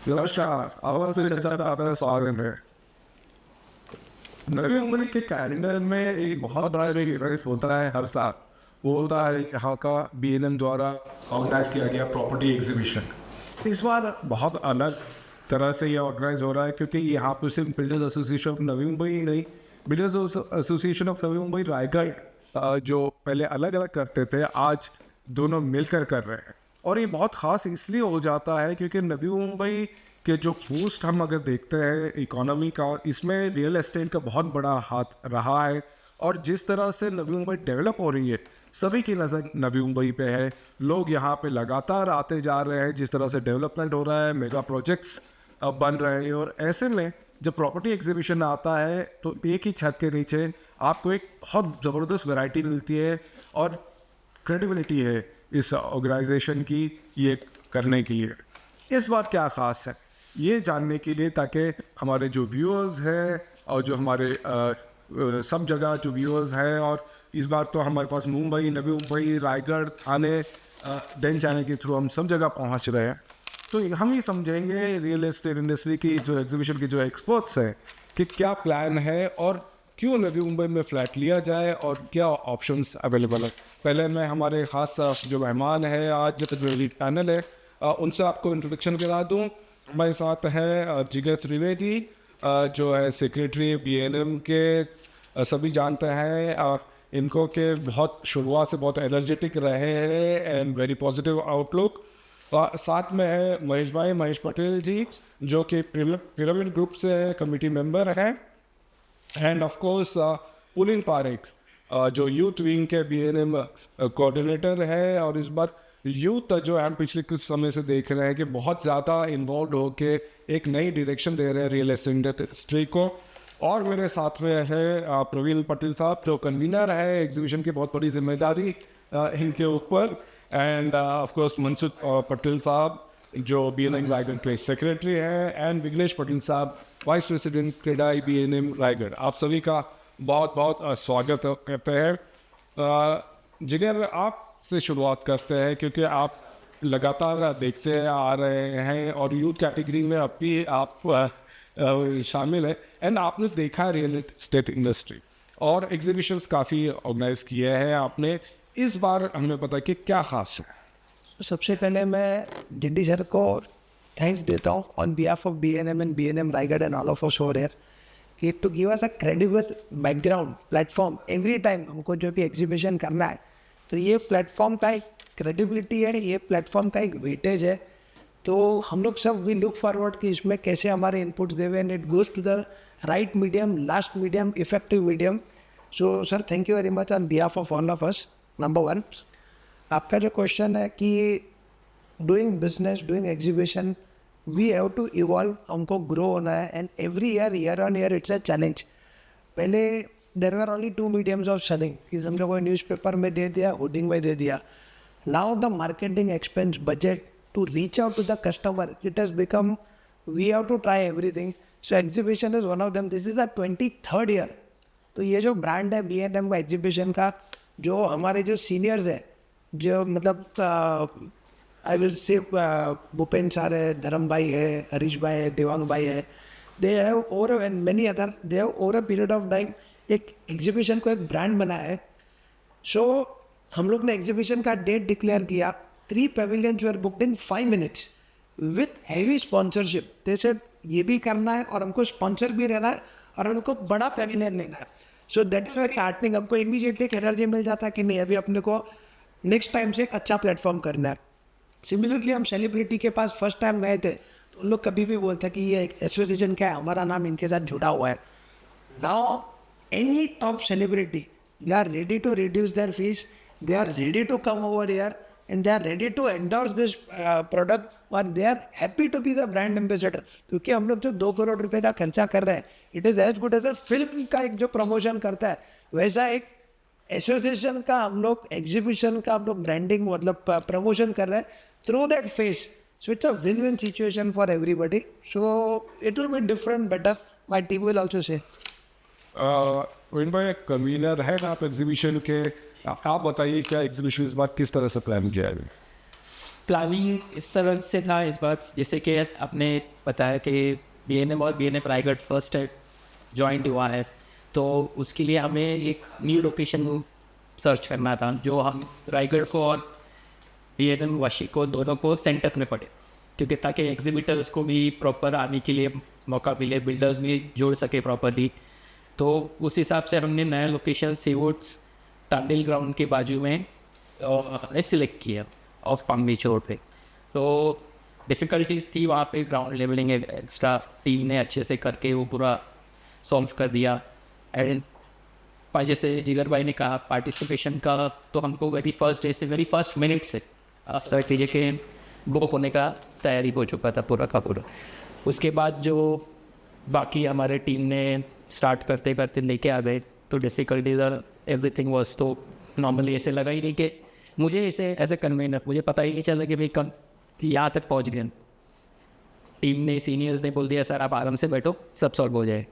नमस्कार, आवाज से चर्चा में आपका स्वागत है। नवी मुंबई के कैलेंडर में एक बहुत बड़ा जो इवेंट होता है हर साल, वो होता है यहाँ का बीएनएम द्वारा ऑर्गेनाइज किया गया प्रॉपर्टी एग्जीबिशन। इस बार बहुत अलग तरह से ये ऑर्गेनाइज हो रहा है, क्योंकि यहाँ पर सिर्फ builders association of Navi Mumbai ही नहीं, builders association of Navi Mumbai Raigarh जो पहले अलग अलग करते थे, आज दोनों मिलकर कर रहे हैं। और ये बहुत ख़ास इसलिए हो जाता है क्योंकि नवी मुंबई के जो बूस्ट हम अगर देखते हैं इकोनॉमी का, इसमें रियल एस्टेट का बहुत बड़ा हाथ रहा है। और जिस तरह से नवी मुंबई डेवलप हो रही है, सभी की नज़र नवी मुंबई पे है। लोग यहाँ पे लगातार आते जा रहे हैं, जिस तरह से डेवलपमेंट हो रहा है, मेगा प्रोजेक्ट्स बन रहे हैं। और ऐसे में जब प्रॉपर्टी एग्जीबिशन आता है तो एक ही छत के नीचे आपको एक बहुत ज़बरदस्त वैरायटी मिलती है और क्रेडिबिलिटी है इस ऑर्गेनाइजेशन की ये करने के लिए। इस बार क्या ख़ास है, ये जानने के लिए, ताकि हमारे जो व्यूअर्स हैं और जो हमारे सब जगह जो व्यूअर्स हैं, और इस बार तो हमारे पास मुंबई, नवी मुंबई, रायगढ़, थाने, डेन चैनल के थ्रू हम सब जगह पहुंच रहे हैं। तो हम ही समझेंगे रियल एस्टेट इंडस्ट्री की जो एग्जीबिशन के जो एक्सपर्ट्स हैं कि क्या प्लान है और क्यों नवी मुंबई में फ्लैट लिया जाए और क्या ऑप्शंस अवेलेबल है। पहले मैं हमारे ख़ास जो मेहमान है आज जो लीड पैनल है उनसे आपको इंट्रोडक्शन करा दूं। हमारे साथ है जिगर त्रिवेदी, जो है सेक्रेटरी बीएनएम के। सभी जानते हैं इनको के बहुत शुरुआत से बहुत एनर्जेटिक रहे हैं एंड वेरी पॉजिटिव आउटलुक। साथ में है महेश पटेल जी, जो कि पिरामिड ग्रुप से कमेटी मेंबर हैं। End of course pooling Parekh, जो यूथ विंग के बीएनएम कोऑर्डिनेटर है। और इस बार यूथ जो हम पिछले कुछ समय से देख रहे हैं कि बहुत ज़्यादा इन्वॉल्व होके एक नई डायरेक्शन दे रहे हैं रियल एस्टेट इंडस्ट्री को। और मेरे साथ में है प्रवीण पटेल साहब, जो कन्वीनर है एग्जीबिशन की, बहुत बड़ी जिम्मेदारी इनके ऊपर। End of course Mansukh Patel साहब, जो बीएनएम रायगढ़ के सेक्रेटरी हैं। एंड विघ्नेश पटेल साहब, vice president CREDAI BNM Raigarh. आप सभी का बहुत बहुत स्वागत करते हैं। जिगर, आपसे शुरुआत करते हैं, क्योंकि आप लगातार देखते आ रहे हैं और यूथ कैटेगरी में अब भी आप शामिल हैं। एंड आपने देखा रियल एस्टेट इंडस्ट्री और एग्जीबिशंस काफ़ी ऑर्गेनाइज किए हैं आपने। इस बार हमें पता कि क्या ख़ास है। सबसे पहले मैं डिड्डी सर को थैंक्स देता हूँ on behalf of BNM and BNM Raigarh and all of us over here, कि to give us a credible background platform every time हमको जो भी एग्जीबिशन करना है, तो ये प्लेटफॉर्म का एक क्रेडिबिलिटी है, ये प्लेटफॉर्म का एक वेटेज है। तो हम लोग सब वी लुक फॉरवर्ड कि इसमें कैसे हमारे इनपुट्स देवे and it goes to the right medium, last medium, effective medium. So sir, thank you very much on behalf of all of us. Number one, आपका जो क्वेश्चन है कि doing business, doing exhibition, we have to evolve, हमको grow होना है। And every year on year it's a challenge. पहले there are only two mediums of selling, कि समझो कोई न्यूज़पेपर में दे दिया, होर्डिंग में दे दिया। Now the marketing expense budget to reach out to the customer, it has become, we have to try everything. So exhibition is one of them. This is the 23rd year. तो ये जो brand है BNM का exhibition का, जो हमारे जो seniors है, जो मतलब I will say Bhupen sir है, धर्म भाई है, हरीश भाई है, देवांग भाई है, they have over and many other, they have over a period of time एक एग्जीबिशन को एक ब्रांड बनाया है। सो हम लोग ने एग्जीबिशन का डेट डिक्लेयर किया, 3 pavilions were booked in 5 minutes with heavy sponsorship. जैसे ये भी करना है और हमको स्पॉन्सर भी रहना है और हमको बड़ा पेविलियन लेना है। So that is very heartening. हमको इमीडिएटली एक एनर्जी मिल जाता है कि नहीं, अभी अपने को नेक्स्ट टाइम से एक अच्छा प्लेटफॉर्म करना है। सिमिलरली हम सेलिब्रिटी के पास फर्स्ट टाइम गए थे, तो उन लोग कभी भी बोलते हैं कि ये एक एसोसिएशन क्या है, हमारा नाम इनके साथ जुड़ा हुआ है। Now any top celebrity, they are ready to reduce their fees, they are ready to come over here and they are ready to endorse this product और they are happy to be the brand ambassador. क्योंकि हम लोग जो 2 करोड़ रुपए का खर्चा कर रहे हैं, it is as good as a film का एक जो प्रमोशन करता है, वैसा एक एसोसिएशन का हम लोग एग्जीबिशन का हम लोग ब्रांडिंग मतलब प्रमोशन कर रहे हैं through that face. So it's a win win situation for everybody. So it will be different better, my team will also say. Praveen भाई, कन्वीनर है आप एग्जीबिशन के, आप बताइए क्या एग्जीबिशन इस बार किस तरह से प्लान किया है? प्लानिंग इस तरह से था इस बार, जैसे कि आपने बताया कि BNM और BNM रायगढ़ फर्स्ट जॉइंट हुआ है, तो उसके लिए हमें एक न्यू लोकेशन सर्च करना था जो हम रायगढ़ को और BNM वाशी को दोनों को सेंटर में पड़े, क्योंकि ताकि एग्जीबिटर्स को भी प्रॉपर आने के लिए मौका मिले, बिल्डर्स भी जोड़ सके प्रॉपरली। तो उस हिसाब से हमने नया लोकेशन सीवुड्स टांडिल ग्राउंड के बाजू में हमने सिलेक्ट किया ऑफ पाम बीच रोड पे। तो डिफ़िकल्टीज़ थी वहाँ पे, ग्राउंड लेवलिंग एक्स्ट्रा टीम ने अच्छे से करके वो पूरा सॉल्व कर दिया। एंड जैसे जिगर भाई ने कहा पार्टिसिपेशन का, तो हमको वेरी फर्स्ट डे से, वेरी फर्स्ट मिनट से स्टार्ट कीजिए कि बुक होने का तैयारी हो चुका था पूरा का पूरा। उसके बाद जो बाकी हमारे टीम ने स्टार्ट करते करते लेके आ गए, तो डिफ़िकल्टीज और एवरीथिंग वाज, तो नॉर्मली ऐसे लगा ही नहीं कि मुझे ऐसे एज ए कन्वीनर मुझे पता ही नहीं चला कि भाई कब यहाँ तक पहुँच गए। टीम ने, सीनियर्स ने बोल दिया सर आप आराम से बैठो, सब सॉल्व हो जाए।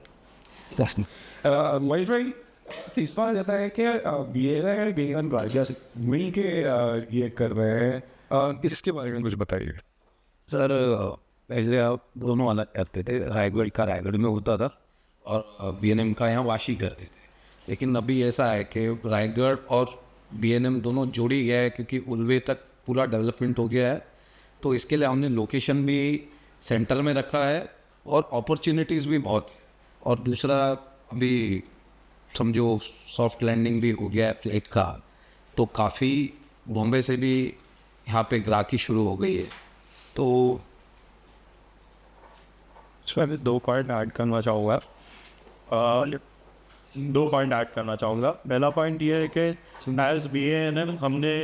महेश भाई, इस बार जैसा है कि BNM रायगढ़ मिल के ये कर रहे हैं, इसके बारे में कुछ बताइए। सर पहले आप दोनों अलग करते थे, रायगढ़ का रायगढ़ में होता था और BNM का यहाँ वाशी करते थे। लेकिन अभी ऐसा है कि रायगढ़ और BNM दोनों जोड़ी गया है, क्योंकि उल्वे तक पूरा डेवलपमेंट हो गया है। तो इसके लिए हमने लोकेशन भी सेंटर में रखा है और अपॉर्चुनिटीज़ भी बहुत है। और दूसरा, अभी समझो सॉफ्ट लैंडिंग भी हो गया है फ्लाइट का, तो काफ़ी बॉम्बे से भी यहाँ पे ग्राहकी शुरू हो गई है। तो इसमें 2 पॉइंट ऐड करना चाहूँगा। 2 पॉइंट ऐड करना चाहूँगा। पहला पॉइंट ये है कि एज BNM हमने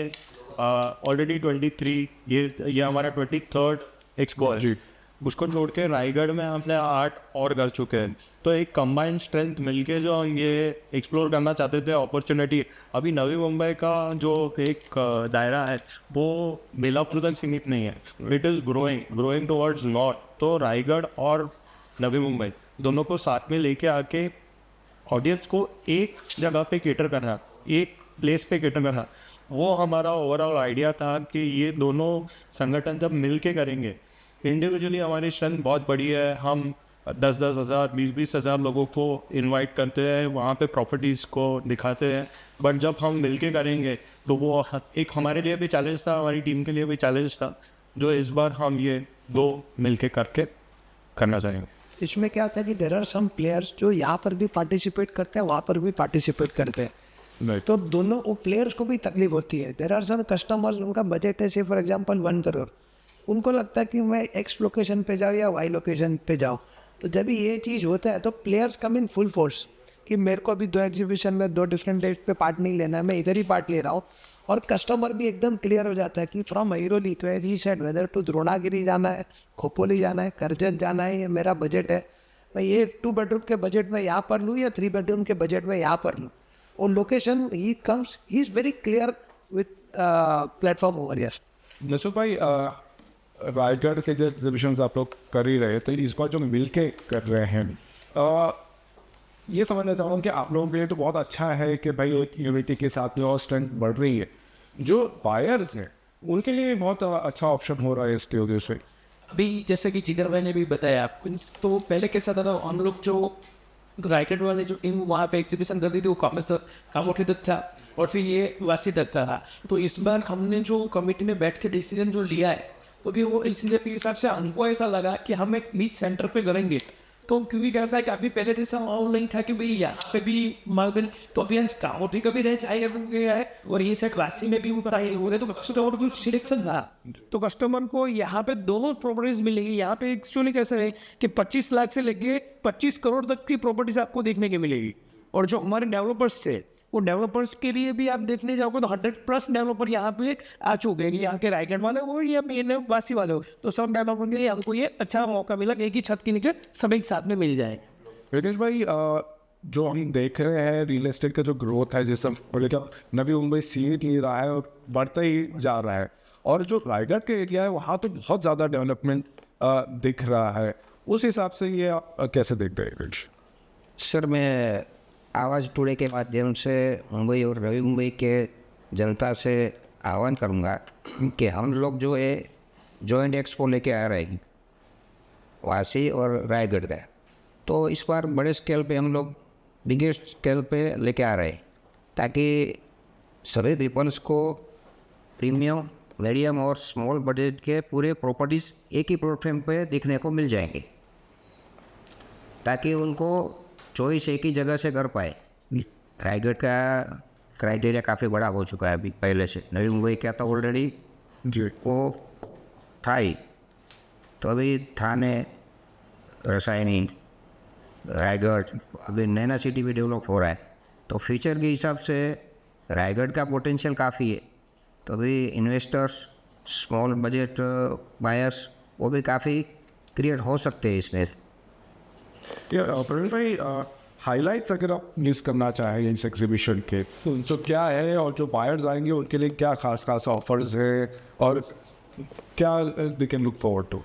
ऑलरेडी 23, ये हमारा 23rd एक्सपो है, उसको छोड़ के रायगढ़ में हमने 8 और कर चुके हैं। तो एक कंबाइंड स्ट्रेंथ मिलके जो हम ये एक्सप्लोर करना चाहते थे अपॉर्चुनिटी, अभी नवी मुंबई का जो एक दायरा है वो बेलापुर तक सीमित नहीं है, it is growing towards north. तो रायगढ़ और नवी मुंबई दोनों को साथ में लेके आके ऑडियंस को एक जगह पे केटर करना, एक प्लेस पे केटर करना, वो हमारा ओवरऑल आइडिया था कि ये दोनों संगठन जब मिल के करेंगे। इंडिविजुअली हमारी स्ट्रेंथ बहुत बड़ी है, हम 10-10 हज़ार 20-20 हज़ार लोगों को इनवाइट करते हैं, वहाँ पे प्रॉपर्टीज़ को दिखाते हैं। बट जब हम मिलके करेंगे तो वो एक हमारे लिए भी चैलेंज था, हमारी टीम के लिए भी चैलेंज था, जो इस बार हम ये 2 मिलके करके करना चाहेंगे। इसमें क्या था कि देर आर सम प्लेयर्स जो यहाँ पर भी पार्टिसिपेट करते हैं, वहाँ पर भी पार्टिसिपेट करते हैं। तो दोनों वो प्लेयर्स को भी तकलीफ होती है। देर आर सम कस्टमर्स, उनका बजट है से फॉर एग्जांपल 1 करोड़, उनको लगता है कि मैं X लोकेशन पे जाऊँ या Y लोकेशन पे जाऊँ। तो जब ये चीज़ होता है तो players come in full force कि मेरे को अभी 2 एग्जीबिशन में 2 डिफरेंट डेट पे पार्ट नहीं लेना है, मैं इधर ही पार्ट ले रहा हूँ। और कस्टमर भी एकदम क्लियर हो जाता है कि फ्रॉम अहिरोली तो as he said whether to Dronagiri जाना है, खोपोली जाना है, करजत जाना है, ये मेरा बजट है, मैं ये 2 बेडरूम के बजट में यहाँ पर लूँ या 3 बेडरूम के बजट में यहाँ पर लूँ। और लोकेशन ही comes, he is very clear with platform over. Yes नसुक भाई, रायगढ़ के जो एग्जीबिशन आप लोग कर ही रहे थे, इस बार जो मिल के कर रहे हैं, ये समझना चाहूँगा कि आप लोगों के लिए तो बहुत अच्छा है कि भाई एक यूनिटी के साथ में और स्ट्रेंथ बढ़ रही है। जो बायर्स हैं उनके लिए बहुत अच्छा ऑप्शन हो रहा है इसके वजह से। अभी जैसे कि जिगर भाई ने भी बताया आपको, तो पहले कैसा था, हम लोग जो रायगढ़ वाले जो टीम वहाँ पे एग्जीबिशन करती थी वो कामोठी तक था और फिर ये वासी तक था। तो इस बार हमने जो कमेटी में बैठ के डिसीजन जो लिया है, तो फिर वो इसलिए के हिसाब से हमको ऐसा लगा कि हम एक बीच सेंटर पे करेंगे। तो क्योंकि कैसा है कि अभी पहले जैसा माहौल नहीं था कि भाई यहाँ पे भी मालबन, तो अभी कामोठी का भी रह गया है और ये सेट वासी में भी ऊपर आए हो रहे, तो कस्टमर को सिलेक्शन था, तो कस्टमर को यहाँ पे दोनों प्रॉपर्टीज मिलेगी। यहाँ पे एक्चुअली कैसा है कि 25 लाख से लेके 25 करोड़ तक की प्रॉपर्टीज आपको देखने की मिलेगी। और जो हमारे डेवलपर्स थे, वो डेवलपर्स के लिए भी आप देखने जाओगे तो 100+ डेवलपर यहाँ पे आ चुके हैं, यहाँ के रायगढ़ वाले हो या BNM वासी वाले हो, तो सब डेवलपर के लिए हमको ये अच्छा मौका मिला कि एक ही छत के नीचे सब एक साथ में मिल जाए। रितेश भाई, जो हम देख रहे हैं रियल एस्टेट का जो ग्रोथ है, जैसे बोले क्या नवी मुंबई सीमित नहीं रहा है और बढ़ता ही जा रहा है, और जो रायगढ़ के एरिया है वहाँ तो बहुत ज़्यादा डेवलपमेंट दिख रहा है, उस हिसाब से ये आप कैसे देखते हैं? सर, मैं आवाज़ टुडे के माध्यम से मुंबई और नवी मुंबई के जनता से आह्वान करूँगा कि हम लोग जो है जॉइंट एक्सपो लेके आ रहे हैं वासी और रायगढ़ का, तो इस बार बड़े स्केल पे हम लोग बिगेस्ट स्केल पे लेके आ रहे हैं ताकि सभी पीपल्स को प्रीमियम, मीडियम और स्मॉल बजट के पूरे प्रॉपर्टीज़ एक ही प्लेटफॉर्म पे देखने को मिल जाएंगे ताकि उनको चॉइस एक ही जगह से कर पाए। रायगढ़ का क्राइटेरिया काफ़ी बड़ा हो चुका है अभी पहले से, नवी मुंबई क्या था ऑलरेडी जी वो था ही, तो अभी थाने, रसायनी, रायगढ़, अभी नैना सिटी भी डेवलप हो रहा है, तो फ्यूचर के हिसाब से रायगढ़ का पोटेंशियल काफ़ी है। तो अभी इन्वेस्टर्स, स्मॉल बजट बायर्स वो भी काफ़ी क्रिएट हो सकते हैं इसमें। प्रवीण भाई, हाइलाइट्स अगर आप लिस्ट करना चाहें इस एग्जीबिशन के तो क्या है, और जो बायर्स आएंगे उनके लिए क्या खास खास ऑफर्स हैं और क्या they can look forward to?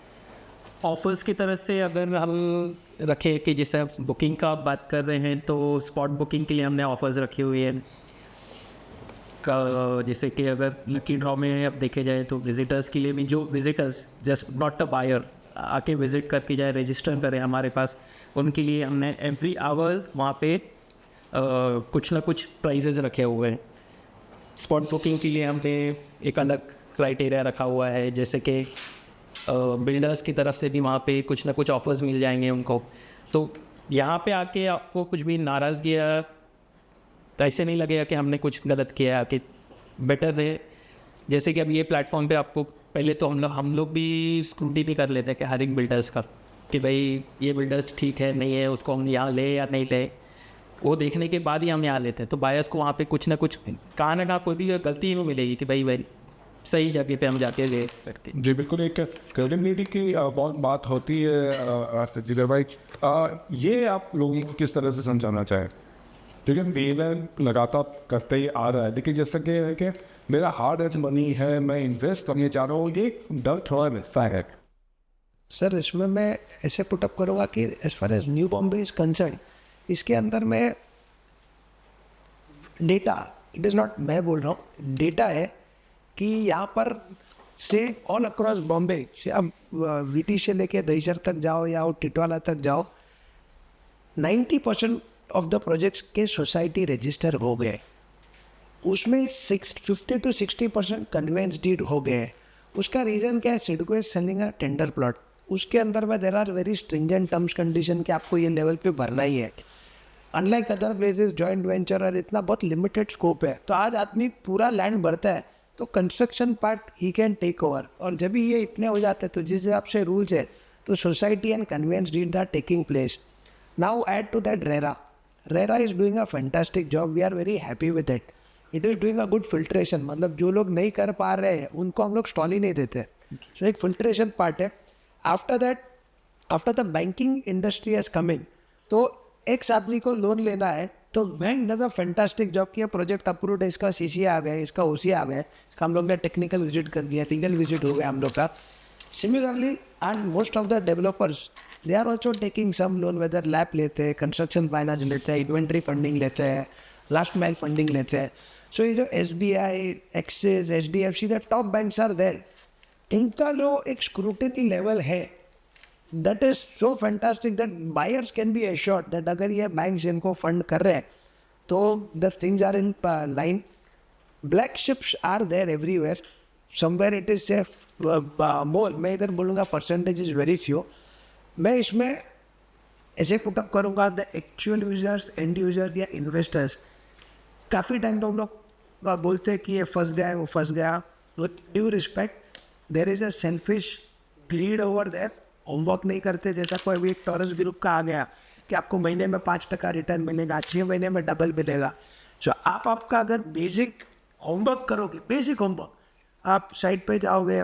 Offers की तरफ से अगर हम रखें कि जैसे आप बुकिंग का आप बात कर रहे हैं तो स्पॉट बुकिंग के लिए हमने ऑफर्स रखी हुई है जैसे कि अगर लकी ड्रॉ में अब देखे जाए तो विजिटर्स के लिए भी, जो visitors just not a buyer आके विज़िट करके जाए, रजिस्टर करें हमारे पास, उनके लिए हमने एवरी आवर्स वहाँ पे कुछ ना कुछ प्राइजेज़ रखे हुए हैं। स्पॉट बुकिंग के लिए हमने एक अलग क्राइटेरिया रखा हुआ है, जैसे कि बिल्डर्स की तरफ से भी वहाँ पे कुछ ना कुछ ऑफर्स मिल जाएंगे उनको। तो यहाँ पे आके आपको कुछ भी नाराज़गी या तो ऐसे नहीं लगेगा कि हमने कुछ गलत किया है, कि बेटर है। जैसे कि अब ये प्लेटफॉर्म पे आपको पहले तो हम लोग भी स्क्रूटिनी कर लेते हैं कि हर एक बिल्डर्स का, कि भाई ये बिल्डर्स ठीक है नहीं है, उसको हम यहाँ ले या नहीं ले, वो देखने के बाद ही हम यहाँ लेते हैं। तो बायर्स को वहाँ पे कुछ ना कुछ कहाँ ना कहाँ कोई भी गलती नहीं मिलेगी कि भाई सही जगह पे हम जाके ले सकते। जी बिल्कुल, एक क्रेडिबिलिटी की बहुत बात होती है जिगर भाई। ये आप लोगों को किस तरह से समझाना चाहें, क्योंकि BNM लगातार करते ही आ रहा है, लेकिन जैसा कि है कि मेरा हार्ड अर्न मनी है, मैं इन्वेस्ट करने चाह रहा हूँ, ये डर थोड़ा मिलता है। सर इसमें मैं ऐसे पुटअप करूँगा कि as far as New Bombay is concern, इसके अंदर में डेटा, इट इज़ नॉट मैं बोल रहा हूँ, डेटा है कि यहाँ पर से ऑल अक्रॉस बॉम्बे से अब VT से लेके दहीसर तक जाओ या टिटवाला तक जाओ, 90% ऑफ द प्रोजेक्ट्स के सोसाइटी रजिस्टर हो गए, उसमें 50 to 60% कन्वेंस डीड हो गए। उसका रीज़न क्या है? CIDCO is selling a tender plot, उसके अंदर में there are very stringent terms condition कि आपको ये लेवल पे भरना ही है। Unlike other places joint venture और इतना बहुत लिमिटेड स्कोप है, तो आज आदमी पूरा लैंड भरता है तो कंस्ट्रक्शन पार्ट ही कैन टेक ओवर, और जब भी ये इतने हो जाते हैं तो जिस हिसाब से रूल्स है तो society and conveyance deed are taking place. Now add to that RERA is doing a fantastic job, we are very happy with it. It is doing a good filtration, मतलब जो लोग नहीं कर पा रहे हैं उनको हम लोग स्टॉल ही नहीं देते, सो एक फिल्ट्रेशन पार्ट है। After that, after the banking industry has coming, तो एक आदमी को लोन लेना है तो bank does a fantastic job किया, प्रोजेक्ट अप्रूव्ड है, इसका CC आ गया, इसका OC आ गया, इसका हम लोग ने टेक्निकल विजिट कर दिया, लीगल विजिट हो गया हम लोग का। Similarly and most of the developers they are also taking some loan, whether लैब लेते हैं, कंस्ट्रक्शन फाइनेंस लेते हैं, इन्वेंट्री फंडिंग लेते हैं, लास्ट माइल फंडिंग लेते हैं। सो ये जो SBI, Axis, HDFC, the top banks are there, इनका जो एक स्क्रूटिनी लेवल है that is so fantastic that buyers can be assured that अगर ये बैंक्स इनको फंड कर रहे हैं तो the things are in line. Black ships are there everywhere, somewhere it is safe more, मैं इधर बोलूँगा परसेंटेज इज वेरी फ्यू। मैं इसमें ऐसे पुटअप करूँगा the actual users, and users या इन्वेस्टर्स, काफ़ी टाइम तो हम लोग बोलते हैं कि ये फंस गया है, वो फंस गया। With due respect, there is a selfish greed over there, homework नहीं करते। जैसा कोई भी एक टॉरस ग्रुप का आ गया कि आपको महीने में 5% रिटर्न मिलेगा, 6 महीने में डबल मिलेगा। सो आप आपका अगर बेसिक होमवर्क करोगे, बेसिक होमवर्क, आप साइट पे जाओगे,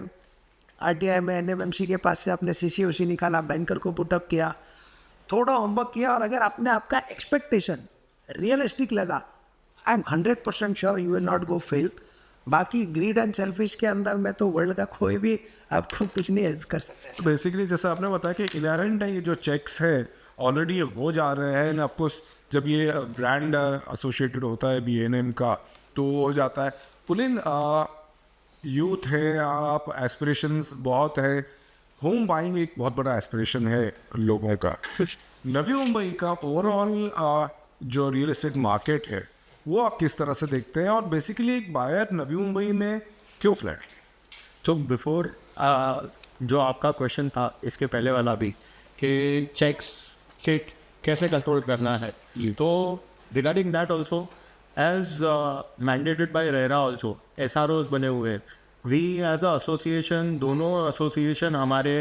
RTI में NMMC के पास से आपने CC/OC निकाला, बैंकर को पुटअप किया, थोड़ा होमवर्क किया, और अगर आपने आपका एक्सपेक्टेशन रियलिस्टिक लगा, I am 100% sure you will not go fail. बाकी ग्रीड एंड सेल्फिश के अंदर में तो वर्ल्ड का कोई भी आपको कुछ नहीं हेल्प कर सकता। बेसिकली जैसा आपने बताया कि इनहेरेंट है, ये जो चेक्स है ऑलरेडी हो जा रहे हैं, आपको जब ये ब्रांड एसोसिएटेड होता है BNM का तो हो जाता है। पुलिन, यूथ है, आप एस्पिरेशंस बहुत है, होम बाइंग एक बहुत बड़ा एस्पिरेशन है लोगों का। नवी मुंबई का ओवरऑल जो रियल एस्टेट मार्केट है वो आप किस तरह से देखते हैं, और बेसिकली एक बायर नवी मुंबई में क्यों फ्लैट? तो बिफोर जो आपका क्वेश्चन था इसके पहले वाला भी कि चेक्स के कैसे कंट्रोल करना है, तो regarding that also as mandated by RERA also SROs बने हुए हैं। वी एज अ एसोसिएशन, दोनों एसोसिएशन हमारे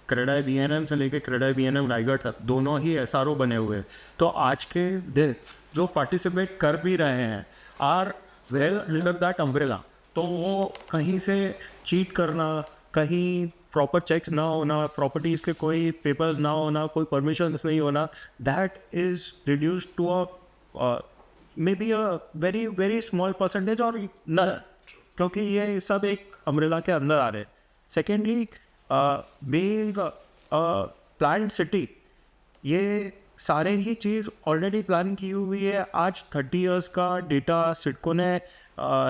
क्रेडाई BNM से लेके क्रेडाई BNM रायगढ़ तक दोनों ही SRO बने हुए हैं। तो आज के दिन जो पार्टिसिपेट कर भी रहे हैं are well under that umbrella. तो वो कहीं से चीट करना, कहीं प्रॉपर चेक्स ना होना, प्रॉपर्टीज़ के कोई पेपर्स ना होना, कोई परमिशंस नहीं होना, that is reduce to a maybe a very very small percentage और न, क्योंकि ये सब एक अम्ब्रेला के अंदर आ रहे हैं। सेकेंडली बीइंग प्लान्ड सिटी, ये सारे ही चीज़ ऑलरेडी प्लान की हुई है। आज 30 इयर्स का डेटा सिडको ने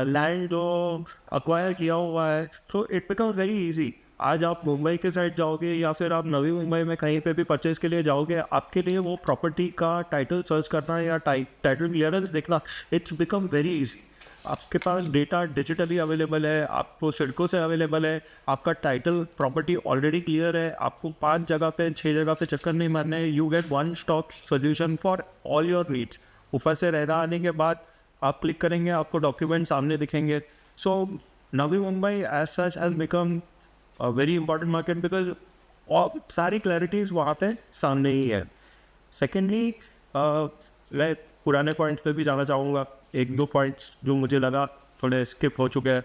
लैंड जो अक्वायर किया हुआ है, so it becomes very easy. आज आप मुंबई के साइड जाओगे या फिर आप नवी मुंबई में कहीं पे भी परचेज के लिए जाओगे, आपके लिए वो प्रॉपर्टी का टाइटल सर्च करना या टाइटल क्लियरेंस देखना, इट्स बिकम वेरी इजी। आपके पास डेटा डिजिटली अवेलेबल है, आपको सिडको से अवेलेबल है, आपका टाइटल प्रॉपर्टी ऑलरेडी क्लियर है, आपको 5 जगह पे 6 जगह पे चक्कर नहीं मारना है। You get one stop solution for all your needs. ऊपर से रहना आने के बाद आप क्लिक करेंगे, आपको डॉक्यूमेंट सामने दिखेंगे। So Navi Mumbai as such has become a very important market because सारी क्लैरिटीज़ वहाँ पे सामने ही है। सेकेंडली मैं पुराने पॉइंट्स पे भी जाना चाहूँगा। 1-2 पॉइंट्स जो मुझे लगा थोड़े स्किप हो चुके हैं।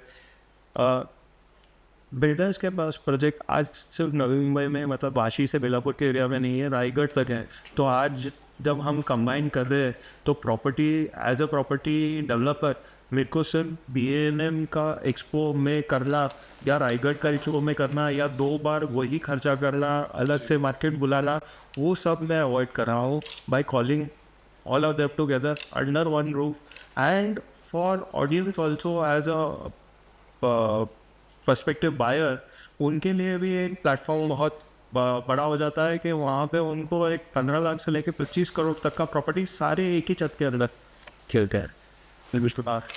बिल्डर्स के पास प्रोजेक्ट आज सिर्फ नवी मुंबई में, मतलब वाशी से बेलापुर के एरिया में नहीं है, रायगढ़ तक है। तो आज जब हम कंबाइन कर रहे हैं तो property as a property developer मेरे को सिर्फ BNM का एक्सपो में करना या रायगढ़ का एक्सपो में करना या 2 बार वही खर्चा करना, अलग से मार्केट बुलाना, वो सब मैं अवॉइड कर रहा हूँ by calling all of them together under one roof। and for audience also as a prospective buyer, उनके लिए भी एक प्लेटफॉर्म बहुत बड़ा हो जाता है कि वहाँ पे उनको एक 15 लाख से लेके 25 करोड़ तक का प्रॉपर्टी सारे एक ही छत के अंदर खेलते हैं।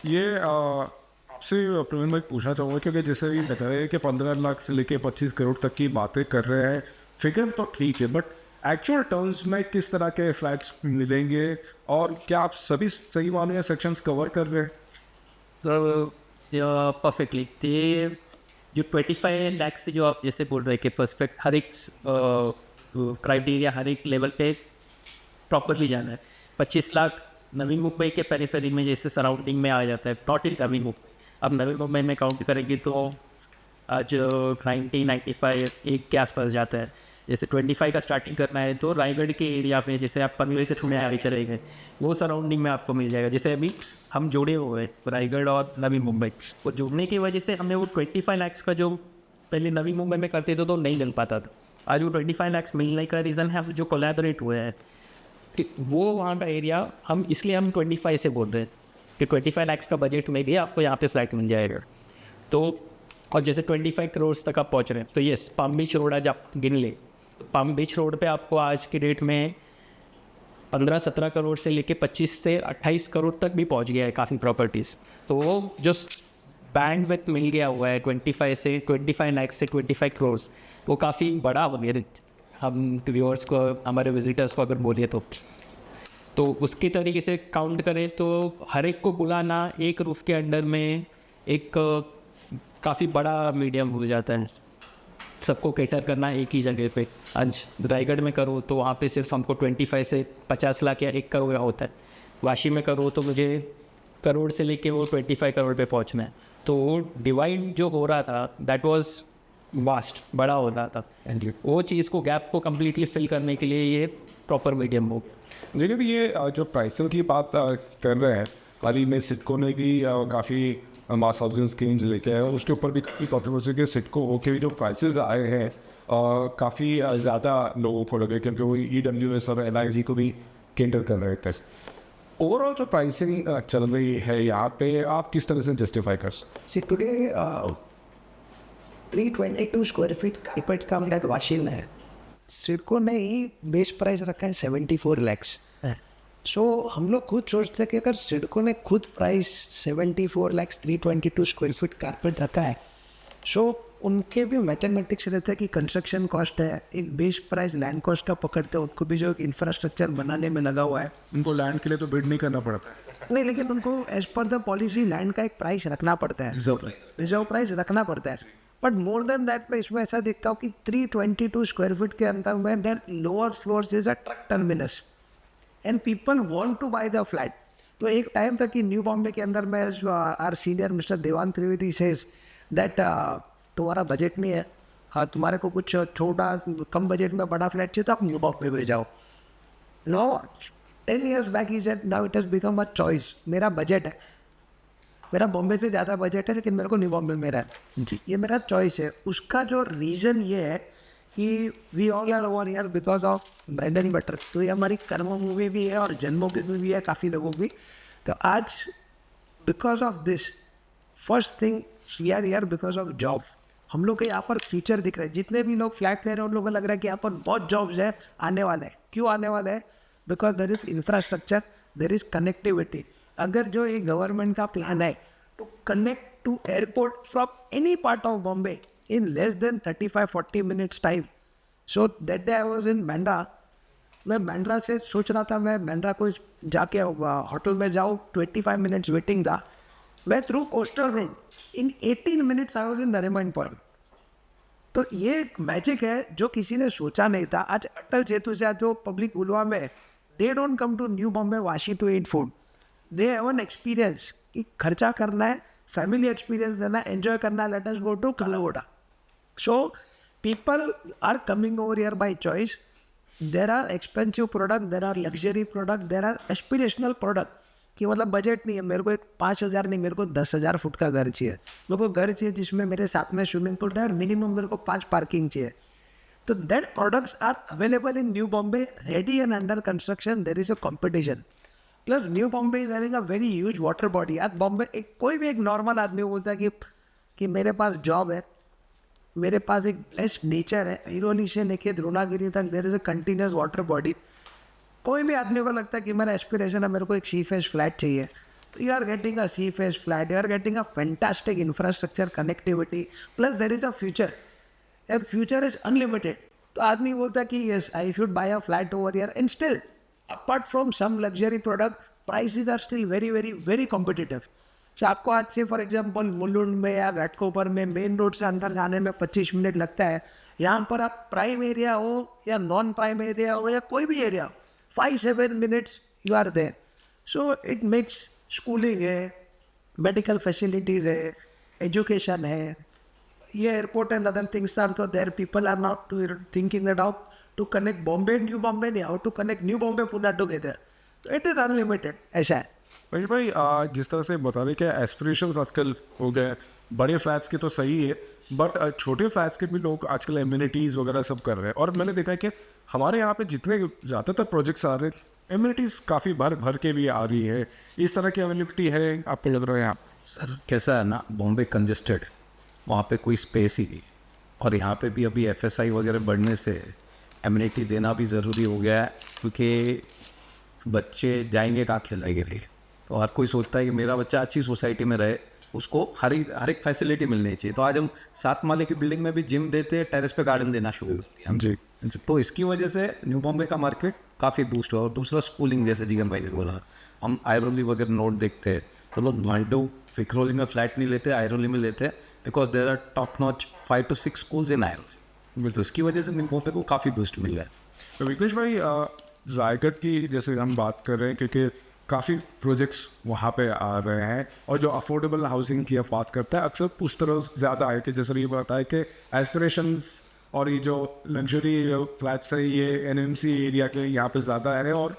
ये आपसे प्रवीण भाई पूछना चाहूँगा, क्योंकि जैसे भी बता रहे हैं कि 15 लाख से लेके 25 करोड़ तक की बातें कर रहे हैं, फिगर तो ठीक है, बट एक्चुअल टर्म्स में किस तरह के फ्लैट्स मिलेंगे और क्या आप सभी सही मानों या सेक्शंस कवर कर रहे हैं? परफेक्टली। ये जो 25 लाख से जो आप जैसे बोल रहे हैं कि पर्सपेक्ट हर एक क्राइटेरिया हर एक लेवल पे प्रॉपरली जाना है। 25 लाख नवी मुंबई के पेरिफेरी में जैसे सराउंडिंग में आ जाता है, नॉट इन नवी मुंबई। अब नवी मुंबई में काउंट करेंगे तो आज 90-95 एक के आसपास जाता है। जैसे 25 का स्टार्टिंग करना है तो रायगढ़ के एरिया में, जैसे आप पनवेल से थोड़े आगे चले गए, वो सराउंडिंग में आपको मिल जाएगा। जैसे अभी हम जुड़े हुए हैं रायगढ़ और नवी मुंबई, वो जुड़ने की वजह से हमें वो 25 लाख का जो पहले नवी मुंबई में करते थे तो नहीं मिल पाता था, आज वो 25 लाख मिलने का रीज़न है हम जो कोलैबोरेट हुए हैं कि वो वहाँ का एरिया हम, इसलिए हम 25 से बोल रहे हैं कि 25 लाख का बजट में भी आपको यहाँ पे फ्लैट मिल जाएगा। तो और जैसे 25 करोड़ तक आप पहुँच रहे हैं तो येस, पाम बीच रोड आज आप गिन ले, पाम बीच रोड पे आपको आज के डेट में 15-17 करोड़ से लेके 25 से 28 करोड़ तक भी पहुंच गया है काफ़ी प्रॉपर्टीज़। तो वो जो बैंड विथ मिल गया हुआ है 25 लाख से 25 करोड़, वो काफ़ी बड़ा हो गया। हम व्यूअर्स को, हमारे विजिटर्स को अगर बोलिए तो उसके तरीके से काउंट करें तो हर एक को बुलाना एक रूफ के अंडर में एक काफ़ी बड़ा मीडियम हो जाता है। सबको कैटर करना एक ही जगह पे। आज रायगढ़ में करो तो वहाँ पे सिर्फ हमको 25 से 50 लाख या 1 करोड़ होता है। वाशी में करो तो मुझे करोड़ से लेके वो 25 करोड़ पे पहुँचना है। तो डिवाइड जो हो रहा था दैट वाज वास्ट, बड़ा हो रहा था। वो चीज़ को, गैप को कम्प्लीटली फिल करने के लिए ये प्रॉपर मीडियम हो। लेकिन भी ये जो प्राइसिंग की बात कर रहे हैं, हाल ही में सिडको ने भी काफ़ी मास हाउसिंग स्कीम्स लेके आए और उसके ऊपर भी काफ़ी कॉन्ट्रोवर्सी के सिडको के भी जो प्राइसेस आए हैं काफ़ी ज़्यादा लोगों को लगे, क्योंकि वो EWS और LIG को भी केंटर कर रहे थे। ओवरऑल जो प्राइसिंग चल रही है यहाँ पे, आप किस तरह से जस्टिफाई कर सकते? See, today 322 square feet carpet का फ्लैट वाशिंग है। सिडको ने ही बेस प्राइस रखा है 74 लैक्स। सो हम लोग खुद सोचते हैं कि अगर सिडको ने खुद price 74 lakhs 322 square feet carpet रखा है, सो उनके भी मैथमेटिक्स रहता है कि कंस्ट्रक्शन कॉस्ट है, एक बेस प्राइस लैंड कॉस्ट का पकड़ते हैं, उनको भी जो इंफ्रास्ट्रक्चर बनाने में लगा हुआ है। उनको लैंड के लिए तो बिड नहीं करना पड़ता है। नहीं, लेकिन उनको as per the policy land का एक प्राइस रखना पड़ता है, रिजर्व प्राइस रखना पड़ता है। बट मोर देन दैट मैं इसमें ऐसा देखता हूँ कि 322 स्क्वायर फीट के अंदर में there lower floors is a truck terminus and people want to buy the flat. तो एक टाइम था कि न्यू बॉम्बे के अंदर में आर सीनियर मिस्टर देवान त्रिवेदी सेज दैट तुम्हारा बजट नहीं है, हाँ तुम्हारे को कुछ छोटा कम बजट में बड़ा फ्लैट चाहिए तो आप न्यू बॉम्बे में जाओ। No, 10 years back he said now it has become a choice. मेरा बजट है, मेरा बॉम्बे से ज़्यादा बजट है, लेकिन मेरे को न्यू बॉम्बे में रहना है, ये मेरा चॉइस है। उसका जो रीज़न ये है कि we all are over here because of bread and butter. तो ये हमारी कर्म मूवी भी है और जन्मों की भी है काफ़ी लोगों की। तो आज because of this first thing we are here because of job. हम लोग के यहाँ पर फ्यूचर दिख रहा है, जितने भी लोग फ्लैट ले रहे हैं उन लोगों को लग रहा है कि यहाँ पर बहुत जॉब्स है, आने वाला है। क्यों आने वाला है? Because there is infrastructure, there is connectivity. अगर जो एक गवर्नमेंट का प्लान है to connect to airport from any part of Bombay in less than 35-40 minutes time. So that day I was in Bandra. मैं बैंड्रा से सोच रहा था मैं बैंड्रा को जाके होटल में जाऊँ, 25 मिनट्स वेटिंग था। मैं through coastal road in 18 minutes I was in Nariman point. तो ये एक मैजिक है जो किसी ने सोचा नहीं था। आज अटल सेतु से जो पब्लिक उलवा में, they don't come to New Bombay Vashi to eat food, they have an experience कि खर्चा करना है, फैमिली एक्सपीरियंस देना है, एंजॉय करना है, let us go to Kala Ghoda. So people are coming over here by choice. There are expensive product, there are luxury product, there are aspirational product कि मतलब बजट नहीं है, मेरे को एक 5,000 नहीं, मेरे को 10,000 फुट का घर चाहिए, मेरे को घर चाहिए जिसमें मेरे साथ में स्विमिंग पूल है और मिनिमम मेरे को 5 पार्किंग चाहिए। तो that products are available in new Bombay, ready and under construction. There is a competition. Plus New Bombay is having a very huge water body. आज बॉम्बे कोई भी एक नॉर्मल आदमी बोलता है कि मेरे पास जॉब है, मेरे पास एक ब्लेस्ड नेचर है, हिरोली से लेके द्रोणागिरी तक देर is a continuous water body. कोई भी आदमी को लगता है कि मेरा एस्पिरेशन है, मेरे को एक सी फेस फ्लैट चाहिए, तो you are getting a sea face flat, you are getting a fantastic infrastructure, connectivity, plus there is a future. यार फ्यूचर इज अनलिमिटेड। तो आदमी बोलता है कि yes I should buy a flat over here and still apart from some luxury product prices are still very very very competitive. तो आपको आज से फॉर एग्जांपल मुलुंड में या घाटकोपर में मेन रोड से अंदर जाने में 25 मिनट लगता है। यहाँ पर आप प्राइम एरिया हो या नॉन प्राइम एरिया हो या कोई भी एरिया हो, 5-7 minutes you are there. So it makes schooling है, मेडिकल फैसिलिटीज़ है, एजुकेशन है, ये airport and other things are तो there. People are not thinking that how to connect Bombay new Bombay, नहीं how to connect new Bombay Pune together. तो it is unlimited, ऐसा है। महेश भाई, जिस तरह से बता रहे कि एस्पिरेशंस आजकल हो गए, बड़े फ्लैट्स के तो सही है, बट छोटे फ्लैट्स के भी लोग आजकल एम्यूनिटीज़ वगैरह सब कर रहे हैं। और मैंने देखा है कि हमारे यहाँ पे जितने ज़्यादातर प्रोजेक्ट्स आ रहे हैं, एम्यूनिटीज़ काफ़ी भर भर के भी आ रही है। इस तरह की अवेलेबिलिटी है आपको लग रहा है यहाँ? सर कैसा है ना, बॉम्बे कंजेस्टेड, वहाँ पे कोई स्पेस ही नहीं। और यहाँ पे भी अभी FSI वगैरह बढ़ने से एम्यूनिटी देना भी ज़रूरी हो गया है, क्योंकि बच्चे जाएंगे कहाँ खेलने के लिए। तो हर कोई सोचता है कि मेरा बच्चा अच्छी सोसाइटी में रहे, उसको हर एक फैसिलिटी मिलनी चाहिए। तो आज हम 7 माले की बिल्डिंग में भी जिम देते हैं, टेरेस पे गार्डन देना शुरू कर दिया जी। तो इसकी वजह से न्यू बॉम्बे का मार्केट काफ़ी बूस्ट हुआ। और दूसरा स्कूलिंग, जैसे जिगन भाई ने बोला, हम आयरोली वगैरह नोट देखते हैं तो लोग भांडू फिक्रोली में फ्लैट नहीं लेते, आयरोली में लेते हैं, because there are top notch 5 to 6 schools in Airoli. तो इसकी वजह से न्यू बॉम्बे को काफ़ी बूस्ट मिल रहा है। तो विघ्नेश भाई, रायगढ़ की जैसे हम बात कर रहे हैं, क्योंकि काफ़ी प्रोजेक्ट्स वहाँ पे आ रहे हैं, और जो अफोर्डेबल हाउसिंग की आप बात करते हैं अक्सर उस तरह ज़्यादा है कि जैसे ये बताया कि एस्पिरेशंस और ये जो लग्जरी फ्लैट्स है ये NMC एरिया के यहाँ पे ज़्यादा है और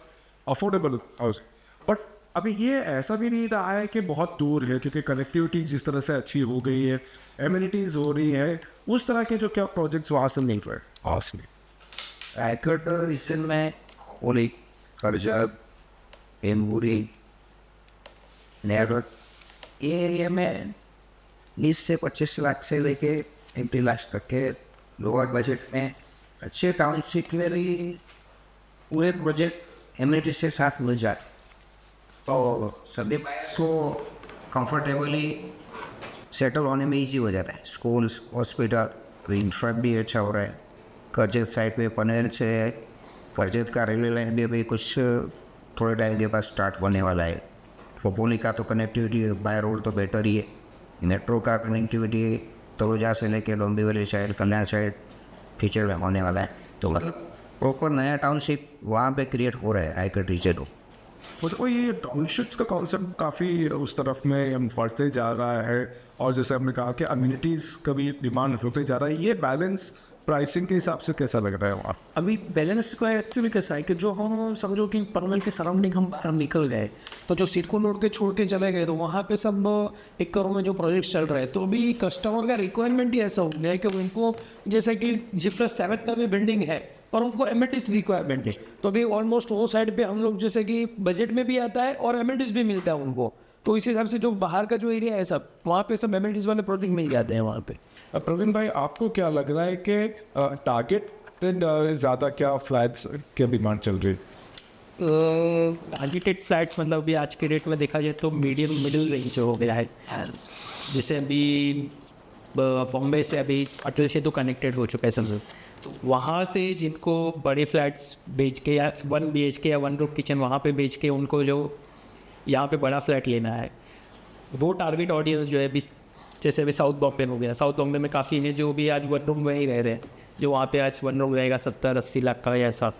अफोर्डेबल हाउसिंग। बट अभी ये ऐसा भी नहीं रहा है कि बहुत दूर है, क्योंकि कनेक्टिविटी जिस तरह से अच्छी हो गई है, एम्यूनिटीज़ हो रही है, उस तरह के जो क्या प्रोजेक्ट्स वहाँ से मिल रहे हैं हाउसिंग। रायगढ़ रीजन में होली, करजत, एम्बुरी, नेरवत, ये एरिया में 20 से 25 लाख से लेके 80 लाख तक के लोअर बजट में अच्छे टाउनशिप में भी पूरे प्रोजेक्ट एमिनिटीज के साथ मिल जाते, तो सभी बायर्स को कंफर्टेबली सेटल होने में इजी हो जाता है। स्कूल्स, हॉस्पिटल, इंफ्रा भी अच्छा हो रहा है। करजत साइड पे पनवेल से करजत का रेलवे लाइन भी अभी कुछ थोड़े टाइम के बाद स्टार्ट होने वाला है। खोपोली का तो कनेक्टिविटी बाय रोड तो बेटर ही है। मेट्रो का कनेक्टिविटी तलोजा से लेके डोंबिवली साइड, कल्याण साइड फ्यूचर में होने वाला है। तो मतलब प्रॉपर नया टाउनशिप वहाँ पे क्रिएट हो रहा है रायगढ़ रीजन को। मतलब ये टाउनशिप्स का कॉन्सेप्ट काफ़ी उस तरफ में बढ़ते जा रहा है, और जैसे हमने कहा कि अम्यूनिटीज़ का भी डिमांड होते जा रहा है। ये बैलेंस प्राइसिंग के हिसाब से कैसा लग रहा है वहाँ? अभी बैलेंस का एक्चुअली कैसा है कि जो हम समझो कि पनवेल के सराउंडिंग हम बाहर निकल गए, तो जो सिडको रोड के छोड़ के चले गए, तो वहाँ पे सब एक करोड़ में जो प्रोजेक्ट चल रहे हैं, तो अभी कस्टमर का रिक्वायरमेंट ही ऐसा हो गया है कि उनको जैसे कि G+7 का भी बिल्डिंग है और उनको एमिनिटीज रिक्वायरमेंट है, तो अभी ऑलमोस्ट वो साइड पे हम लोग जैसे कि बजट में भी आता है और एमिनिटीज भी मिलता है उनको। तो इस हिसाब से जो बाहर का जो एरिया है सब, वहाँ पे सब एमिनिटीज वाले प्रोजेक्ट मिल जाते हैं वहाँ पे। प्रवीण भाई, आपको क्या लग रहा है कि टारगेटेड ज़्यादा क्या फ्लैट्स की डिमांड चल रही है? टारगेटेड फ्लैट्स मतलब अभी आज के रेट में देखा जाए तो मीडियम मिडिल रेंज हो गया है। जैसे अभी बॉम्बे से अभी अटल से तो कनेक्टेड हो चुका है समझो, तो वहाँ से जिनको बड़े फ्लैट्स बेच के या 1 BHK या 1 रूम किचन वहाँ पे बेच के उनको जो यहाँ पे बड़ा फ्लैट लेना है, वो टारगेट ऑडियंस जो है अभी जैसे अभी साउथ बॉम्बे हो गया, साउथ बॉम्बे में काफ़ी है जो भी आज 1 रूम में ही रह रहे हैं, जो वहाँ पे आज 1 रूम रहेगा 70-80 लाख का या ऐसा,